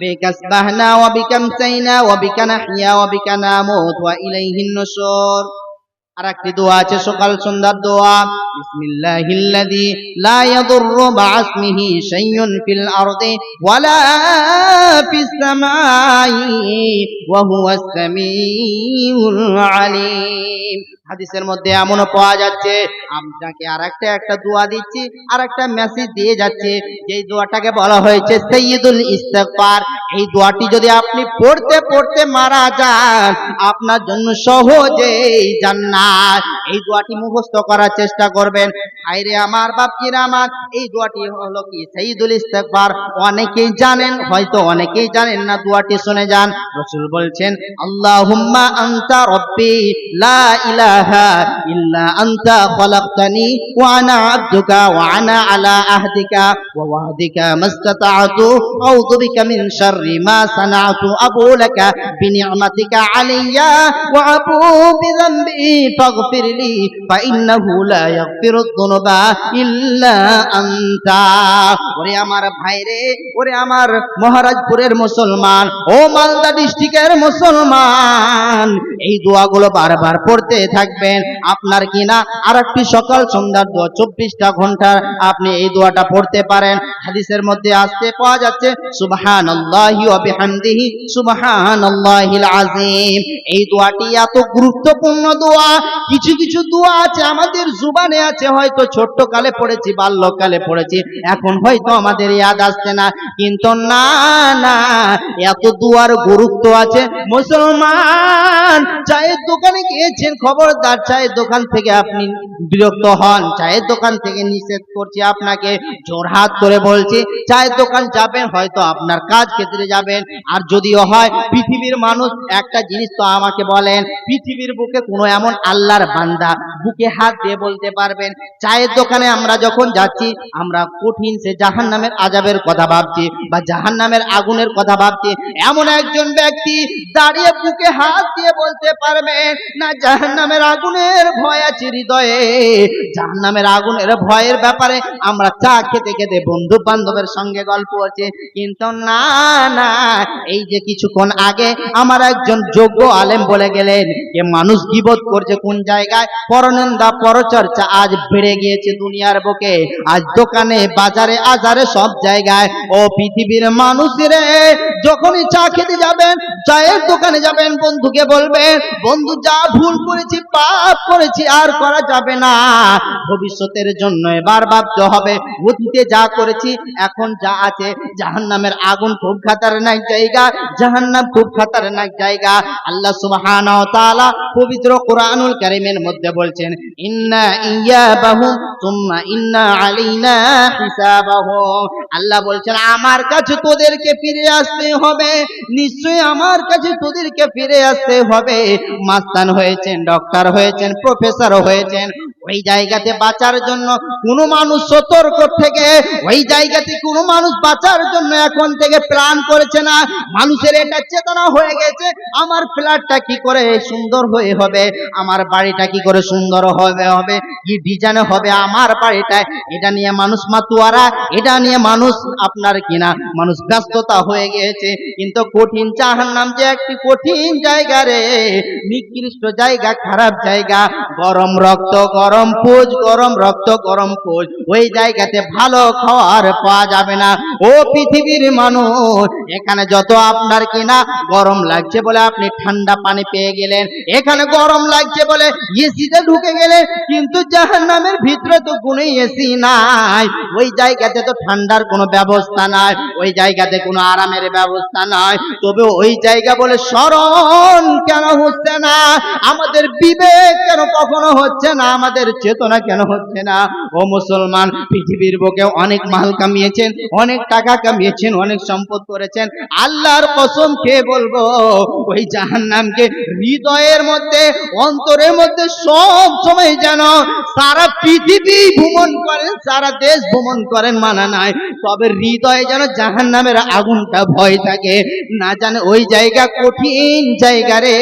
বিকা আসবাহনা ওয়া বিকা আমসাইনা ওয়া বিকা নাহইয়া ওয়া বিকা নামুত ওয়া ইলাইহিন নুশুর। আর একটি দোয়া আছে সকাল সন্ধ্যার দোয়া, বিসমিল্লাহিল্লাযী লা ইয়াদুররু মা ইসমিহি শাইউন ফিল আরদি ওয়ালা ফিস সামাই ওয়া হুয়াস সামিউল আলীম। হাদিসের মধ্যে এমনও পাওয়া যাচ্ছে, আপনাকে একটা দোয়া দিচ্ছি, আর একটা মেসেজ দিয়ে যাচ্ছে, যেই দোয়াটাকে বলা হয়েছে সাইয়্যিদুল ইস্তিগফার। এই দোয়াটি যদি আপনি পড়তে পড়তে মারা যান, আপনার জন্য সহজেই জান্নাত। এই দোয়াটি মুখস্থ করার চেষ্টা করবেন। করবেন। আইরে আমার বাপজিরা আমার, এই দোয়াটি হলো কি সাইয়্যিদুল ইস্তিগফার। অনেকেই জানেন, হয়তো অনেকেই জানেন না, দোয়াটি শুনে যান। রাসূল বলছেন, আল্লাহুম্মা আনতা রব্বি লা ইলাহা ইল্লা আনতা খলাকতানি ওয়া আনা আবদুকা ওয়া আনা আলা আহদিকা ওয়া ওয়াহদিকা মাসতাতা'তু আউযু বিকা মিন শাররি মা সানা'তু আবু লাকা বিনি'মাতিকা আলাইয়া ওয়া আবু বিযামবি ফাগফিরলি ফাইন্নাহু লা ইয়াগফিরুয যুনুবা ইল্লা আনতা। ওরে আমার ভাইরে, ওরে আমার মহারাজপুরের মুসলমান, ও মালদা ডিস্ট্রিক্টের মুসলমান, এই দোয়াগুলো বারবার পড়তে থাকবেন। আপনার কিনা আরেকটি সকাল সন্ধ্যার দোয়া 24টা ঘন্টার আপনি এই দোয়াটা পড়তে পারেন। হাদিসের মধ্যে আসতে পাওয়া যাচ্ছে সুবহানাল্লাহি ওয়া বিহামদিহি সুবহানাল্লাহিল আযীম। এই দোয়াটি এত গুরুত্বপূর্ণ দোয়া। কিছু কিছু দোয়া আছে আমাদের জুবানে আছে, হয়তো ছোট্ট কালে পড়েছি, বাল্যকালে পড়েছি, এখন হয়তো আমাদের ইয়াদ আসছে না, কিন্তু না না, এত দোয়ার গুরুত্ব আছে। মুসলমান, চায়ের দোকানে গিয়েছেন, খবরদার চায়ের দোকান থেকে আপনি বিরক্ত হন, চায়ের দোকান থেকে নিষেধ করছি আপনাকে, জোরহাত করে বলছি, চায়ের দোকান যাবেন হয়তো আপনার কাজ ক্ষেত্রে যাবেন। আর যদিও হয় পৃথিবীর মানুষ, একটা জিনিস তো আমাকে বলেন, পৃথিবীর বুকে কোনো এমন আল্লাহর বান্দা বুকে হাত দিয়ে বলতে পারবেন চায়ের দোকানে আমরা যখন যাচ্ছি আমরা কঠিন সে জাহান্নামের আযাবের কথা ভাবছি বা জাহান্নামের আগুনের কথা ভাবছি, এমন একজন ব্যক্তি দাঁড়িয়ে বুকে হাত দিয়ে বলতে পারবে না জাহান্নামের আগুনের ভয় আছে হৃদয়ে, জাহান্নামের আগুনের ভয়ের ব্যাপারে আমরা চা খেতে খেতে বন্ধু বান্ধবের সঙ্গে গল্প হচ্ছে, কিন্তু না না, এই যে কিছুক্ষণ আগে আমার একজন যোগ্য আলেম বলে গেলেন যে মানুষ গীবত করছে কোন জায়গায়, পরনিন্দা পরচর্চা আজ বেড়ে গিয়েছে দুনিয়ার বুকে, আজ দোকানে বাজারে আজারে সব জায়গায়। ও পৃথিবীর মানুষেরে, যখনই চা খেতে যাবেন, চায়ের দোকানে যাবেন, বন্ধুকে বলবেন বন্ধু যা ভুল করেছি, পাপ করেছি, আর করা যাবে না, ভবিষ্যতের জন্য এবার ভাবতে হবে, অতীতে যা করেছি এখন যা আছে। জাহান্নামের আগুন খুব খাতারনাক জায়গা, জাহান্নাম খুব খাতারনাক জায়গা। আল্লাহ সুবহানাহু ওয়া তাআলা পবিত্র কোরআনুল কারীমের মধ্যে বলছেন, ইন্না ইয়াবাহুম সুম্মা ইন্না আলাইনা হিসাবাহুম। আল্লাহ বলছেন আমার কাছে তোদেরকে ফিরে আসতে হবে, নিশ্চয়ই আমার কাছে তোদেরকে ফিরে আসতে হবে। মাস্তান হয়েছেন, ডক্টর হয়েছেন, প্রফেসর হয়েছেন, ওই জায়গাতে বাঁচার জন্য কোনো মানুষ সতর্ক থেকে, ওই জায়গাতে কোনো মানুষ বাঁচার জন্য এখন থেকে প্ল্যান করেছে না। মানুষের এটা চেতনা হয়ে গেছে আমার ফ্ল্যাটটা কি করে সুন্দর হয়ে হবে, আমার বাড়িটা কি করে সুন্দর হবে, কি ডিজাইন হবে আমার বাড়িটায়, এটা নিয়ে মানুষ মাতুয়ারা, এটা নিয়ে মানুষ আপনার কিনা মানুষ ব্যস্ততা হয়ে গিয়েছে। কিন্তু কঠিন জাহান্নাম যে একটি কঠিন জায়গা রে, নিকৃষ্ট জায়গা, খারাপ জায়গা, গরম রক্ত গরম পুজ, গরম রক্ত গরম পুজ, ওই জায়গাতে ভালো খাওয়ার পাওয়া যাবে না। ও পৃথিবীর মানুষ, এখানে যত আপনার কিনা গরম লাগছে বলে আপনি ঠান্ডা পানি পেয়ে গেলেন, এখানে গরম লাগছে বলে এসিতে ঢুকে গেলেন, কিন্তু জাহান্নামের ভিতরে তো কোনো এসি নাই, ওই জায়গাতে তো ঠান্ডার কোনো ব্যবস্থা নাই, ওই জায়গাতে কোনো আরামের ব্যবস্থা নাই। তবে ওই জায়গা বলে স্মরণ কেন হচ্ছে না, আমাদের বিবেক কেন কখনো হচ্ছে না, আমাদের চেতনা কেন হচ্ছে না? ও মুসলমান, পৃথিবীর বুকে অনেক মাল কামিয়েছেন, অনেক টাকা কামিয়েছেন, অনেক সম্পদ করেছেন, আল্লাহর কসম খেয়ে বলবো ওই জাহান্নামকে হৃদয়ের মধ্যে, অন্তরের মধ্যে সব সময় যেন সারা পৃথিবী ভ্রমণ করেন, সারা দেশ ভ্রমণ করেন মানা নাই, তবে হৃদয়ে যেন জাহান্নামের আগুনটা ভয় থাকে, না জানে ওই জায়গা কঠিন জায়গা রে,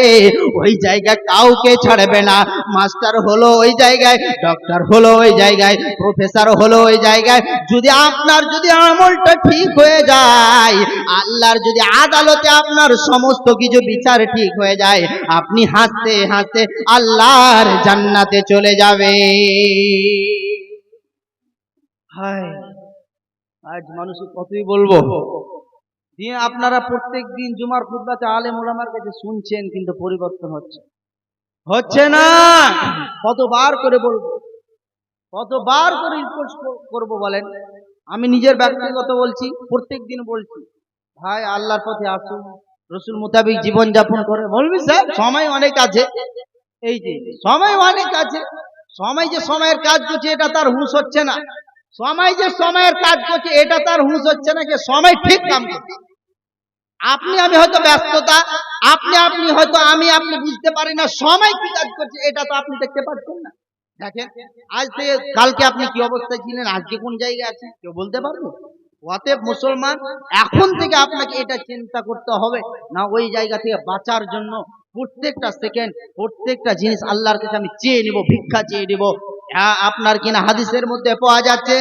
ওই জায়গা কাউকে ছাড়বে না। মাস্টার হলো ওই জায়গায়, ডক্টর হলো ওই জায়গায়, প্রফেসর হলো ওই জায়গায়, যদি আপনার যদি আমলটা ঠিক হয়ে যায়, আল্লাহর যদি আদালতে আপনার সমস্ত কিছু বিচার ঠিক হয়ে যায়, আপনি হাসতে হাসতে আল্লাহর জান্নাতে চলে যাবে। হায়, আজ মানুষকে কতই বলবো, দিয়ে আপনারা প্রত্যেক দিন জুমার খুতবাতে আলেম ওলামার কাছে শুনছেন, কিন্তু পরিবর্তন হচ্ছে না। কতবার করে বলবো, কতবার করে রিকোয়েস্ট করবো বলেন? আমি নিজের ব্যক্তিগত বলছি, প্রত্যেক দিন বলছি, ভাই আল্লাহর পথে আসুন, রসুল মোতাবিক জীবন যাপন করে। বলবি স্যার সময় অনেক আছে, এই যে সময় অনেক আছে, সময় যে সময়ের কাজ করছে এটা তার হুঁশ হচ্ছে না, সময় যে সময়ের কাজ করছে এটা তার হুঁশ হচ্ছে না, যে সময় ঠিক কাম করছে। আপনি আমি হয়তো ব্যস্ততা, আপনি হয়তো আপনি বুঝতে পারি না সময় কি কাজ করছে, এটা তো আপনি দেখতে পাচ্ছেন না। দেখেন, আজ থেকে কালকে আপনি কি অবস্থায় ছিলেন, আজকে কোন জায়গায় আছেন কেউ বলতে পারবে? অতএব মুসলমান, এখন থেকে আপনাকে এটা চিন্তা করতে হবে না, ওই জায়গা থেকে বাঁচার জন্য প্রত্যেকটা সেকেন্ড, প্রত্যেকটা জিনিস আল্লাহর কাছে আমি চেয়ে নিব, ভিক্ষা চেয়ে নিব। আপনার কিনা হাদিসের মধ্যে পাওয়া যাচ্ছে,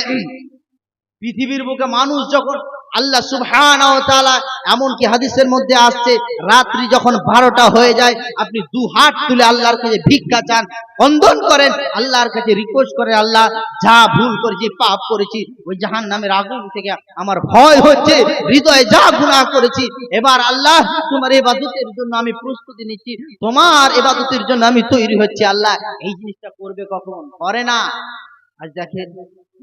পৃথিবীর বুকে মানুষ যখন আল্লাহ সুবহানাহু ওয়া তাআলা, এমনকি হাদিসের মধ্যে আসছে, রাত্রি যখন 12টা হয়ে যায়, আপনি দু হাত তুলে আল্লাহর কাছে ভিক্ষা চান, বন্ধন করেন, আল্লাহর কাছে রিকোয়েস্ট করেন, আল্লাহ যা ভুল করেছি, পাপ করেছি, ওই জাহান্নামের আগুন থেকে আমার ভয় হচ্ছে, হৃদয়ে যা গুনাহ করেছি, এবার আল্লাহ তোমার ইবাদতের জন্য আমি প্রস্তুতি নিচ্ছি, তোমার ইবাদতের জন্য আমি তৈরি হচ্ছি। আল্লাহ এই জিনিসটা করবে কখন? করে না। আজ দেখেন,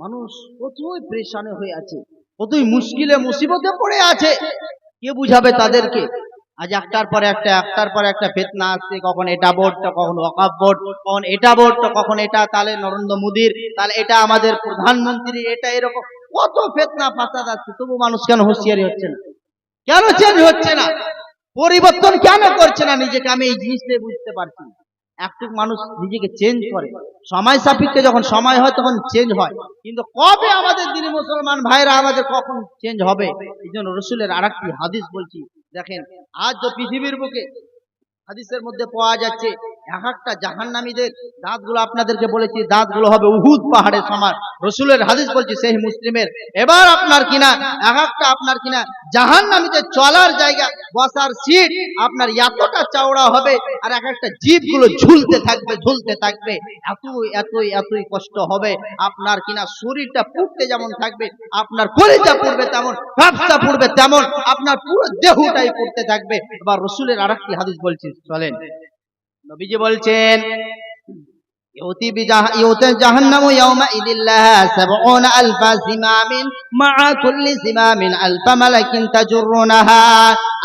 মানুষ কতই পরেশান হয়ে আছে, কতই মুশকিলে মুসিবতে পড়ে আছে, কে বুঝাবে তাদেরকে? আজ একটার পর একটা ফিতনা আসছে, কখন এটা বোর্ড, তো কখন ওয়াকফ বোর্ড, কখন এটা বোর্ড, তো কখন এটা, তাহলে নরেন্দ্র মোদীর, তাহলে এটা আমাদের প্রধানমন্ত্রী, এটা এরকম কত ফিতনা ফাসাদ আছে, তবু মানুষ কেন হুঁশিয়ারি হচ্ছে না? কেন চেঞ্জ হচ্ছে না? পরিবর্তন কেন করছে না নিজেকে? আমি এই জিনিসটাই বুঝতে পারছি না। একটু মানুষ নিজেকে চেঞ্জ করে, সময় সাপেক্ষে যখন সময় হয় তখন চেঞ্জ হয়, কিন্তু কবে আমাদের দিনে মুসলমান ভাইরা আমাদের কখন চেঞ্জ হবে? এই জন্য রসুলের আরেকটি হাদিস বলছি, দেখেন, আজ তো পৃথিবীর বুকে হাদিসের মধ্যে পাওয়া যাচ্ছে, এক একটা জাহান্নামীদের দাঁতগুলো, আপনাদেরকে বলেছি, দাঁতগুলো হবে উহুদ পাহাড়ের সমান। রসুলের হাদিস বলছি, সেই মুসলিমের। এবার আপনার কিনা এক একটা আপনার কিনা জাহান্নামীদের চলার জায়গা, বসার সিট আপনার এতটা চওড়া হবে, আর এক একটা জিভগুলো ঝুলতে থাকবে, এতই কষ্ট হবে। আপনার কিনা শরীরটা পুড়তে যেমন থাকবে, আপনার কলিজা পুড়বে তেমন, ব্যবসা পুড়বে তেমন, আপনার পুরো দেহটাই পুড়তে থাকবে। এবার রসুলের আরেকটি হাদিস বলছি, চলেন। নবীজি বলছেন, ইউতি জাহান্নামু ইয়াওমাইদিন লাহা ৭০,০০০ সিমামিন মা'a কুল্লি সিমামিন আলফা মালাকিন তাজুরুনাহা।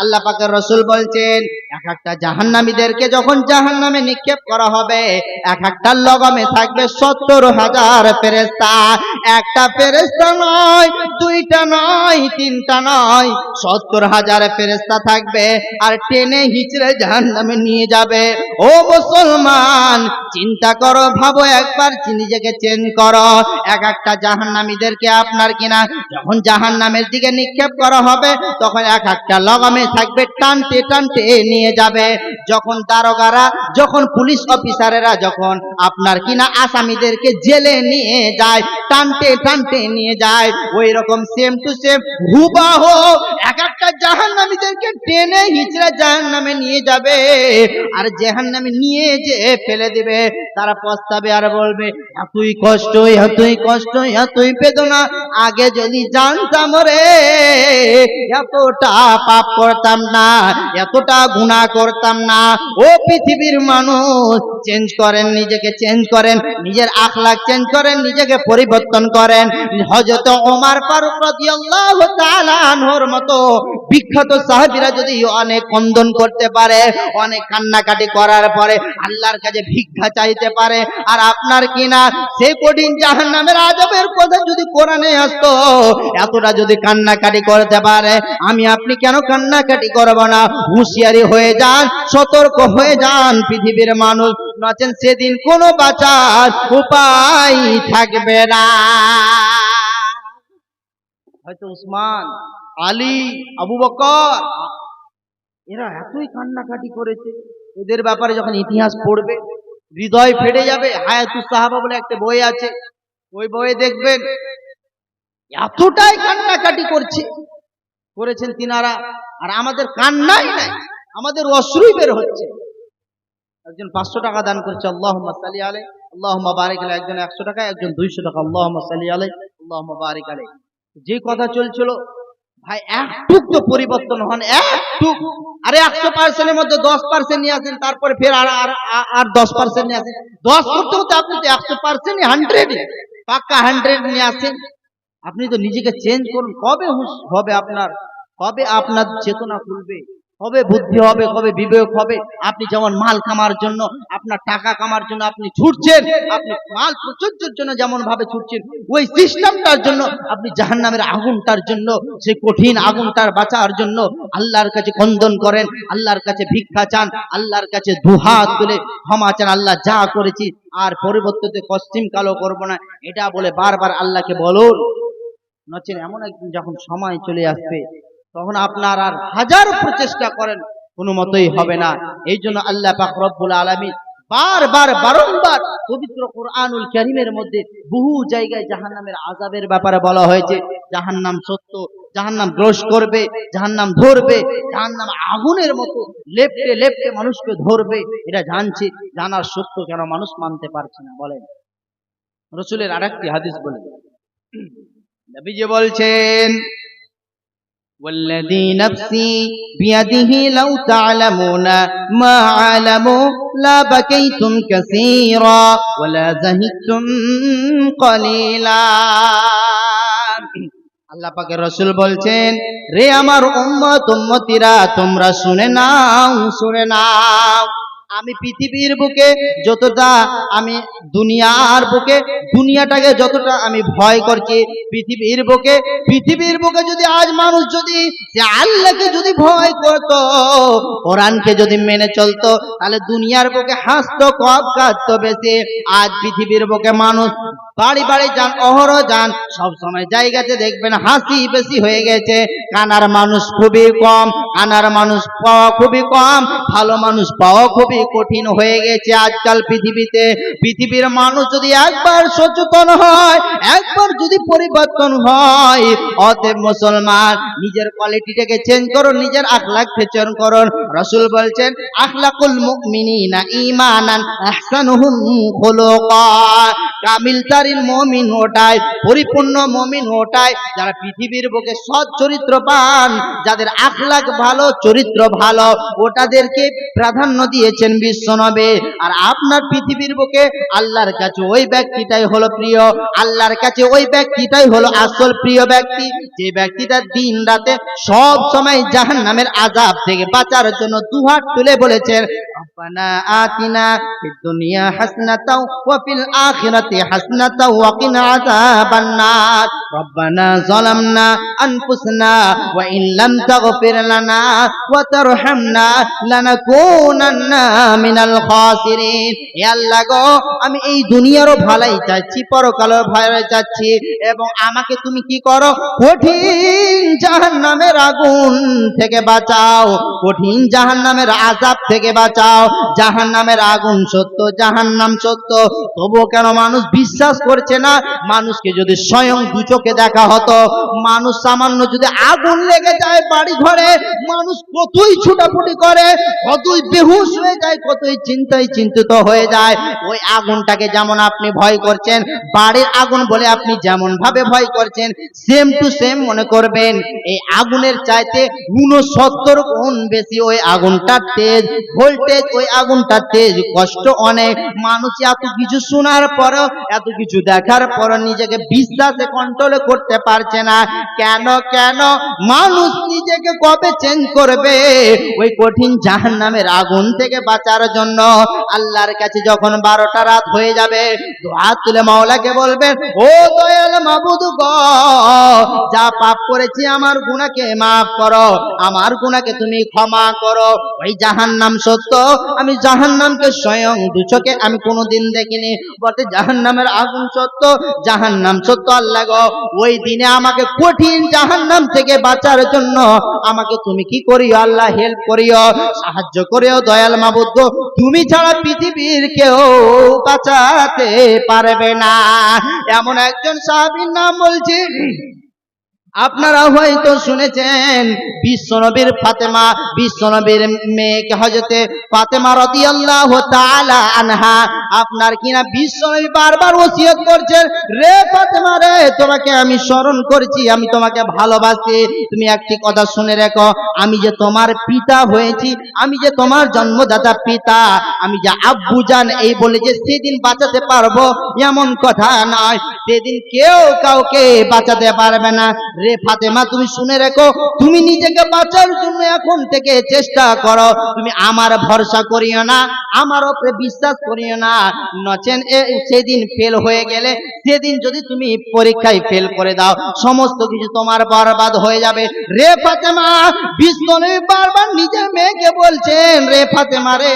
আল্লাহ পাকের রাসূল বলছেন, এক একটা জাহান্নামীদেরকে যখন জাহান্নামে নিক্ষেপ করা হবে, এক একটা লগামে থাকবে ৭০,০০০ ফেরেশতা। একটা ফেরেশতা নয়, দুইটা নয়, তিনটা নয়, ৭০,০০০ ফেরেশতা থাকবে, আর টেনে হিচড়ে জাহান্নামে নিয়ে যাবে। ও মুসলমান, চিন্তা করো, ভাবো একবার, নিজেকে চেঞ্জ করো। এক একটা জাহান্নামীদেরকে আপনার কিনা যখন জাহান্নামের দিকে নিক্ষেপ করা হবে, তখন এক একটা লগামে থাকবে, টানতে নিয়ে যাবে। যখন দারোগারা, যখন পুলিশ অফিসারেরা যখন আপনার কিনা আসামিদেরকে জেলে নিয়ে যায়, টানতে নিয়ে যায়, ওই রকম সেম টু সেম হুবাহু এক একটা জাহান্নামীদেরকে টেনে হিচড়ে জাহান্নামে নিয়ে যাবে, আর জাহান্নামে নিয়ে যে ফেলে দিবে। তারা পস্তাবে আর বলবে, এতই কষ্ট, এতই বেদনা, আগে যদি জানতাম রে, এতটা পাপ করতাম না, এতটা গুনাহ করতাম না। ও পৃথিবীর মানুষ, চেঞ্জ করেন, নিজেকে চেঞ্জ করেন, নিজের আখলাক চেঞ্জ করেন, নিজেকে পরিবর্তন করেন। হযরত ওমর ফারুক রাদিয়াল্লাহু তাআলা আনহুর মতো বিখ্যাত সাহাবীরা যদি অনেক ক্রন্দন করতে পারে, অনেক কান্নাকাটি করার পরে আল্লাহর কাছে ভিক্ষা চাইতে পারে, আর আপনার কিনা সেই কঠিন জাহান্নামের আযাবের কথা যদি কোরআনে আসতো, এতটা যদি কান্নাকাটি করতে পারে, আমি আপনি কেন কান্নাকাটি করব না? হুঁশিয়ারি হয়ে যান, সতর্ক হয়ে যান পৃথিবীর মানুষ, নচেন সেদিন কোনো বাঁচার উপায় থাকবে না। হয়তো উসমান, আলী, আবু বকর, এরা এতই কান্নাকাটি করেছে, এদের ব্যাপারে যখন ইতিহাস পড়বে হৃদয় ফেটে যাবে। হায়াতুস সাহাবা বলে একটা বই আছে, ওই বইয়ে দেখবেন এতটাই কান্নাকাটি করেছেন তিনারা, আর আমাদের কান্নাই নাই, আমাদের অশ্রুই বের হচ্ছে। একজন 500 টাকা দান করছে, আল্লাহুম্মা সাল্লি আলাইহি, আল্লাহুম্মা বারিক আলাইহি। একজন 100 টাকা, একজন 200 টাকা, আল্লাহুম্মা সাল্লি আলাইহি, আল্লাহুম্মা বারিক আলাইহি। যে কথা চলছিল ভাই, একটুক তো পরিবর্তন হন, একটুক। আরে 100% মধ্যে 10% নিয়ে আসেন, তারপরে ফের আর 10% নিয়ে আসেন। 10 করতে করতে আপনি তো 100% 100 পাক্কা 100 নিয়ে আসেন। আপনি তো নিজেকে চেঞ্জ করুন। কবে হুঁশ হবে আপনার? কবে আপনার চেতনা খুলবে? কবে বুদ্ধি হবে, কবে বিবেক হবে? আপনি যেমন মাল কামার জন্য, আপনার টাকা কামার জন্য আপনি ছুটছেন, আপনি মাল প্রচুরের জন্য যেমন ভাবে ছুটছেন, ওই সিস্টেমটার জন্য আপনি জাহান্নামের আগুনটার জন্য, সেই কঠিন আগুনটার বাঁচার জন্য আল্লাহর কাছে ক্রন্দন করেন, আল্লাহর কাছে ভিক্ষা চান, আল্লাহর কাছে দুহাত তুলে ক্ষমা চান, আল্লাহ যা করেছি আর পরিবর্তিতে কশ্চিম কালো করব না, এটা বলে বারবার আল্লাহকে বলুন। নচেন এমন একদিন যখন সময় চলে আসবে, তখন আপনার আর হাজার প্রচেষ্টা করেন কোনো মতেই হবে না। এই জন্য আল্লাহ পাক রব্বুল আলামিন বারবার বারংবার পবিত্র কোরআনুল কারীমের মধ্যে বহু জায়গায় জাহান্নামের আযাবের ব্যাপারে বলা হয়েছে। জাহান্নাম সত্য, জাহান্নাম গ্রস করবে, জাহান্নাম ধরবে, জাহান্নাম আগুনের মতো লেপটে লেপটে মানুষকে ধরবে। এটা জানছে, জানার সত্য কেন মানুষ মানতে পারছে না? বলেন। রাসূলের আরেকটি হাদিস বলেন, নবীজি বলছেন, والذي نفسي بيده لو تعلمون ما علموا لا بكيتم كثيرا ولا زهدتم قليلا। আল্লাহ পাকের রাসূল বলছেন, রে আমার উম্মত উম্মতিরা, তোমরা শুনে নাও, শুনে নাও। আমি পৃথিবীর বুকে যতটা, আমি দুনিয়ার বুকে, দুনিয়াটাকে যতটা আমি ভয় করছি, পৃথিবীর বুকে যদি আজ মানুষ যদি সে আল্লাহকে যদি ভয় করত, কোরআনকে যদি মেনে চলতো, তাহলে দুনিয়ার বুকে হাসতো কম, কাঁদতো বেশি। আজ পৃথিবীর বুকে মানুষ বাড়ি বাড়ি যান, অহরহ যান, সব সময় জায়গাতে দেখবেন হাসি বেশি হয়ে গেছে, কানার মানুষ খুবই কম, কানার মানুষ পাওয়া খুবই কম, ভালো মানুষ পাওয়া খুবই কঠিন হয়ে গেছে আজকাল পৃথিবীতে। পৃথিবীর মানুষ যদি একবার সচেতন হয়, একবার যদি পরিবর্তন হয়, অতএব মুসলমান নিজের কোয়ালিটিটাকে চেঞ্জ করুন, নিজের আখলাককে চেঞ্জ করুন। রাসূল বলছেন, আখলাকুল মুমিনিনা ঈমানান আহসানুহুম খুলুকা। কামিল তারিন মুমিন ওটাই, পরিপূর্ণ মুমিন ওটাই যারা পৃথিবীর বুকে সৎ চরিত্রবান, যাদের আখলাক ভালো, চরিত্র ভালো, ওটাদেরকে প্রাধান্য দিয়েছেন বিশ্বনবী। আর আপনার পৃথিবীর বুকে আল্লাহর কাছে ওই ব্যক্তিটাই হলো প্রিয়, আল্লাহর কাছে ওই ব্যক্তিটাই হলো আসল প্রিয় ব্যক্তি, যে ব্যক্তিটা দিন রাতে সব সময় জাহান্নামের আযাব থেকে বাঁচার জন্য দুহাত তুলে বলেছেন, রব্বানা আতিনা ফিদ দুনিয়া হাসনাতাও ওয়া ফিল আখিরাতি হাসনাতাও ওয়া কিনা আযাবান নার, রব্বানা যালামনা আনফুসানা ওয়া ইন লাম তাগফির লানা ওয়া তারহামনা লানাকুনান্না মিনাল খাসিরিন। হে আল্লাহ গো, আমি এই দুনিয়ারও ভালাই চাচ্ছি, পরকালের ভালাই চাচ্ছি, এবং আমাকে তুমি কি করো, কঠিন জাহান্নামের আগুন থেকে বাঁচাও, কঠিন জাহান্নামের আযাব থেকে বাঁচাও। জাহান্নামের আগুন সত্য, জাহান্নাম সত্য, তবুও কেন মানুষ বিশ্বাস করছে না? মানুষকে যদি স্বয়ং দু চোখে দেখা হতো, মানুষ সামান্য যদি আগুন লেগে যায় বাড়ি ঘরে, মানুষ কতই ছুটাছুটি করে, কতই বেহুশ হয়ে যায়, কতই চিন্তায় চিন্তিত হয়ে যায়। ওই আগুনটাকে যেমন আপনি ভয় করছেন, বাড়ির আগুন বলে আপনি যেমন ভাবে ভয় করছেন, সেম টু সেম মনে করবেন এই আগুনের চাইতে 69 গুণ বেশি ওই আগুনটার তেজ, ভোল্টেজ ওই আগুনটার তেজ, কষ্ট অনেক। মানুষ এত কিছু শোনার পরও, এত কিছু দেখার পরও নিজেকে বিশ্বাসে কন্ট্রোল করতে পারছে না। কেন কেন মানুষ নিজেকে কবে চেঞ্জ করবে? ওই কঠিন জাহান্নামের আগুন থেকে বাঁচার জন্য আল্লাহর কাছে যখন 12টা রাত হয়ে যাবে, হাত তুলে মাওলাকে বলবেন, ও দয়াল মাবুদ গো, যা পাপ করেছি আমার গুনাহকে মাফ করো, আমার গুনাহকে তুমি ক্ষমা করো। ওই জাহান্নাম সত্য, আমি জাহান্নামকে স্বয়ং দু চোখে আমি কোনোদিন দেখিনি, বলতে জাহান্নামের আগুন সত্য, জাহান্নাম সত্য। আল্লাহ গো, ওই দিনে আমাকে কঠিন জাহান্নাম থেকে বাঁচার জন্য আমাকে তুমি কি করিও আল্লাহ, হেল্প করিও, সাহায্য করিও দয়াল মাবুদ গো, তুমি ছাড়া পৃথিবীর কেউ বাঁচাতে পারবে না। এমন একজন সাহাবীর নাম বলছি, আপনারা হয়তো শুনেছেন, বিশ্বনবীর ফাতেমা, বিশ্বনবীর মেয়েকে হযরতে ফাতেমা রাদিয়াল্লাহু তাআলা আনহা, আপনার কিনা বিশ্বনবী বারবার ওসিয়ত করছেন, রে ফাতেমা রে, তোমাকে আমি স্মরণ করছি, আমি তোমাকে ভালোবাসি, তুমি একটি কথা শুনে রেখো, আমি যে তোমার পিতা হয়েছি, আমি যে তোমার জন্মদাতা পিতা, আমি যে আব্বু জান এই বলে যে সেদিন বাঁচাতে পারবো এমন কথা নয়। সেদিন কেউ কাউকে বাঁচাতে পারবে না। রে ফাতেমা, তুমি শুনে রেখো, তুমি নিজেকে বাঁচার জন্য এখন থেকে চেষ্টা করো। তুমি আমার ভরসা করিও না, আমার উপরে বিশ্বাস করিও না, নচেন সেদিন ফেল হয়ে গেলে, সেদিন যদি তুমি পরীক্ষায় ফেল করে দাও, সমস্ত কিছু তোমার বরবাদ হয়ে যাবে। রে ফাতেমা, বিশ্বনবী বারবার নিজের মেয়েকে বলছেন, রে ফাতেমা রে,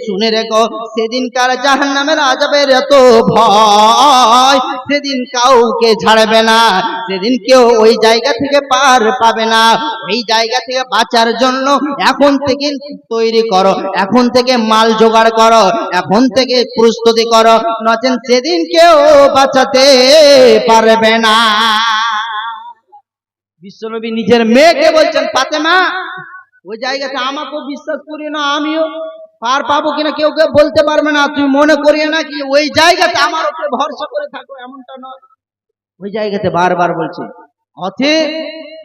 শুনে রেখো, সেদিনকার জাহান্নামের আযাবের এত ভয়, সেদিন কাউকে ছাড়বে না, সেদিন কেউ ওই জায়গা থেকে পার পাবে না। ওই জায়গা থেকে বাঁচার জন্য এখন থেকে তৈরি করো, এখন থেকে মাল জোগাড় করো, এখন থেকে প্রস্তুতি করো, নচেন সেদিন কেউ বাঁচাতে পারবে না। বিশ্বনবী নিজের মেয়েকে বলছেন, ফাতেমা, ওই জায়গাতে আমাকেও বিশ্বাস করি না, আমিও পার পাবো কিনা কেউ কেউ বলতে পারবে না। তুমি মনে করিও না কি ওই জায়গাতে আমার উপরে ভরসা করে থাকো, এমনটা নয়। ওই জায়গাতে বারবার বলছে। অতএব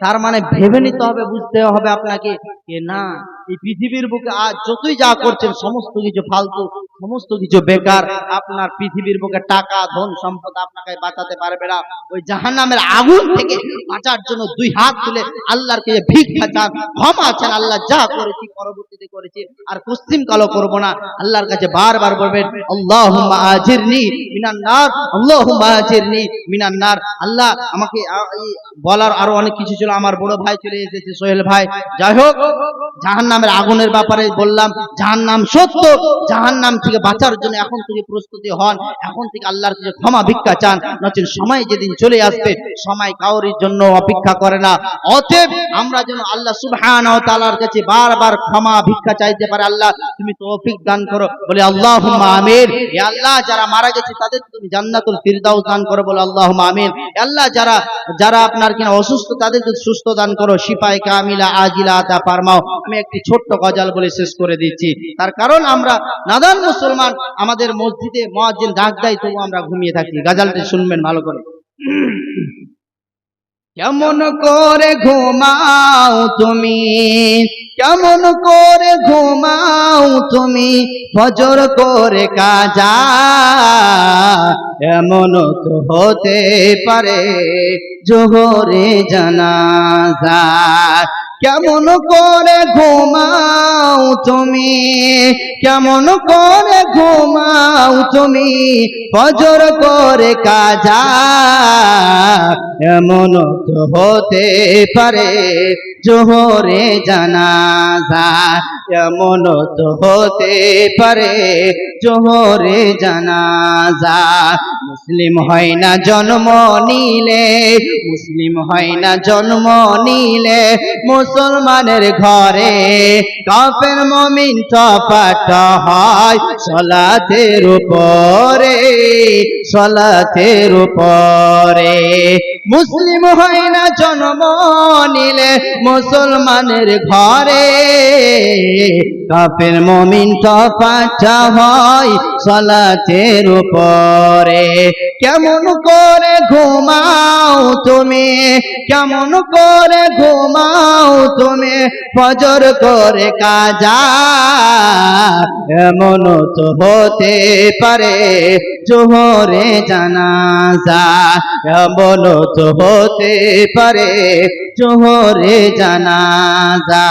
তার মানে ভেবে নিতে হবে, বুঝতে হবে আপনাকে যে না, এই পৃথিবীর বুকে আজ যতই যা করছেন সমস্ত কিছু ফালতু, সমস্ত কিছু বেকার। আপনার পৃথিবীর বুকে টাকা, ধন, সম্পদ আপনাকে বাঁচাতে পারবে না। ওই জাহান্নামের আগুন থেকে বাঁচার জন্য দুই হাত তুলে আল্লাহর কাছে ভিক্ষা চান, ক্ষমা চান, আল্লাহ যা করেছি পরবর্তীতে করেছি আর পশ্চিম কালো করব না। আল্লাহর কাছে বারবার বলবেন, আল্লাহুম্মা আজিরনি মিনান নার, আল্লাহুম্মা আজিরনি মিনান নার। আল্লাহ আমাকে বলার আরো অনেক কিছু ছিল, আমার বড় ভাই চলে এসেছে, সোহেল ভাই। যাই হোক, জাহান্নামের আগুনের ব্যাপারে বললাম, জাহান্নাম সত্য, জাহান্নাম থেকে বাঁচার জন্য এখন থেকে প্রস্তুতি হন, এখন থেকে আল্লাহর কাছে ক্ষমা ভিক্ষা চান, নচেত সময় যেদিন চলে আসবে, সময় কাউরির জন্য অপেক্ষা করে না। অতএব আমরা যেন আল্লাহ সুবহানাহু ওয়া তাআলার কাছে বারবার ক্ষমা ভিক্ষা চাইতে পারে। আল্লাহ তুমি তৌফিক দান করো, বলে আল্লাহুম্মা আমিন। হে আল্লাহ, যারা মারা গেছে তাদের তুমি জান্নাতুল ফিরদাউস দান করো, বলে আল্লাহুম্মা আমিন। হে আল্লাহ, যারা আপনার কিনা অসুস্থ তাদেরকে সুস্থ দান করো, শিফায়ে কামিলা আজিলা আতা ফরমাও। আমি একটি ছোট্ট গজল বলে শেষ করে দিচ্ছি, তার কারণ আমরা নাদান মুসলমান, আমাদের মসজিদে মুয়াজ্জিন ডাক দেয় তবু আমরা ঘুমিয়ে থাকি। গজলটি শুনবেন ভালো করে। কেমন করে ঘুমাও তুমি, কেমন করে ঘুমাও তুমি, ফজর করে কাজা, এমন তো হতে পারে জোহরে জানাজা। কেমন করে ঘুমাও তুমি, কেমন করে ঘুমাও তুমি, ফজর করে কাজা, এমন তো হতে পারে জোহরে জানাজা, এমন তো হতে পারে জোহরে জানাজা। মুসলিম হয় না জন্ম নিলে, মুসলিম হয় না জন্ম নিলে মুসলমানের ঘরে, কাফের মুমিন টপাট হয় সালাতের উপরে, সালাতের উপরে। মুসলিম হয় না জন্ম নিলে মুসলমানের ঘরে, কাফের মুমিন টপাট হয় সালাতের উপরে। কেমন করে ঘুমাও তুমি, কেমন করে ঘুমাও তুমি, ফজর করে কাজা, এমন তো হতে পারে জোহরে জানাজা, এমন তো হতে পারে জোহরে জানাজা।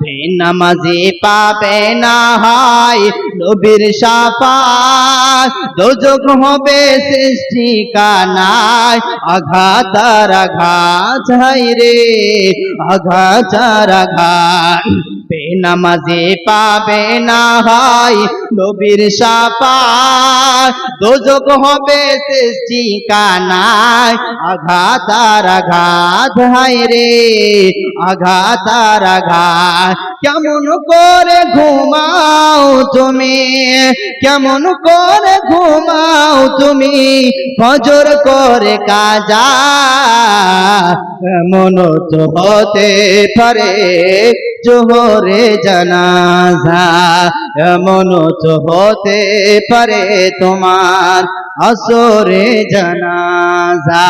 বেনামাজি পাবে না হয় নবীর শাফাত, দোজখ হবে সৃষ্টি কানায়, আঘাত আর আঘাত হায় রে, আঘাত আর আঘাত। বেনামাজি পাবে না হয় নবীর শাফাত, দোজখ হবে সৃষ্টি কানায়, আঘাত আর আঘাত হায় রে, আঘাত আর আঘাত। কেমন করে ঘুমাও তুমি, কেমন করে ঘুমাও তুমি, ফজর করে কাজা, এমন তো হতে পারে জোহরে জানাজা, এমন তো হতে পারে তোমার আসরে জানাজা।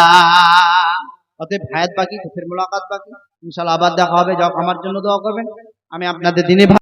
অতএব হায়াত বাকি, ফের মুলাকাত বাকি, ইনশাআল্লাহ আবার দেখা হবে। যখন আমার জন্য দোয়া করবেন, আমি আপনাদের দিনে ভাই।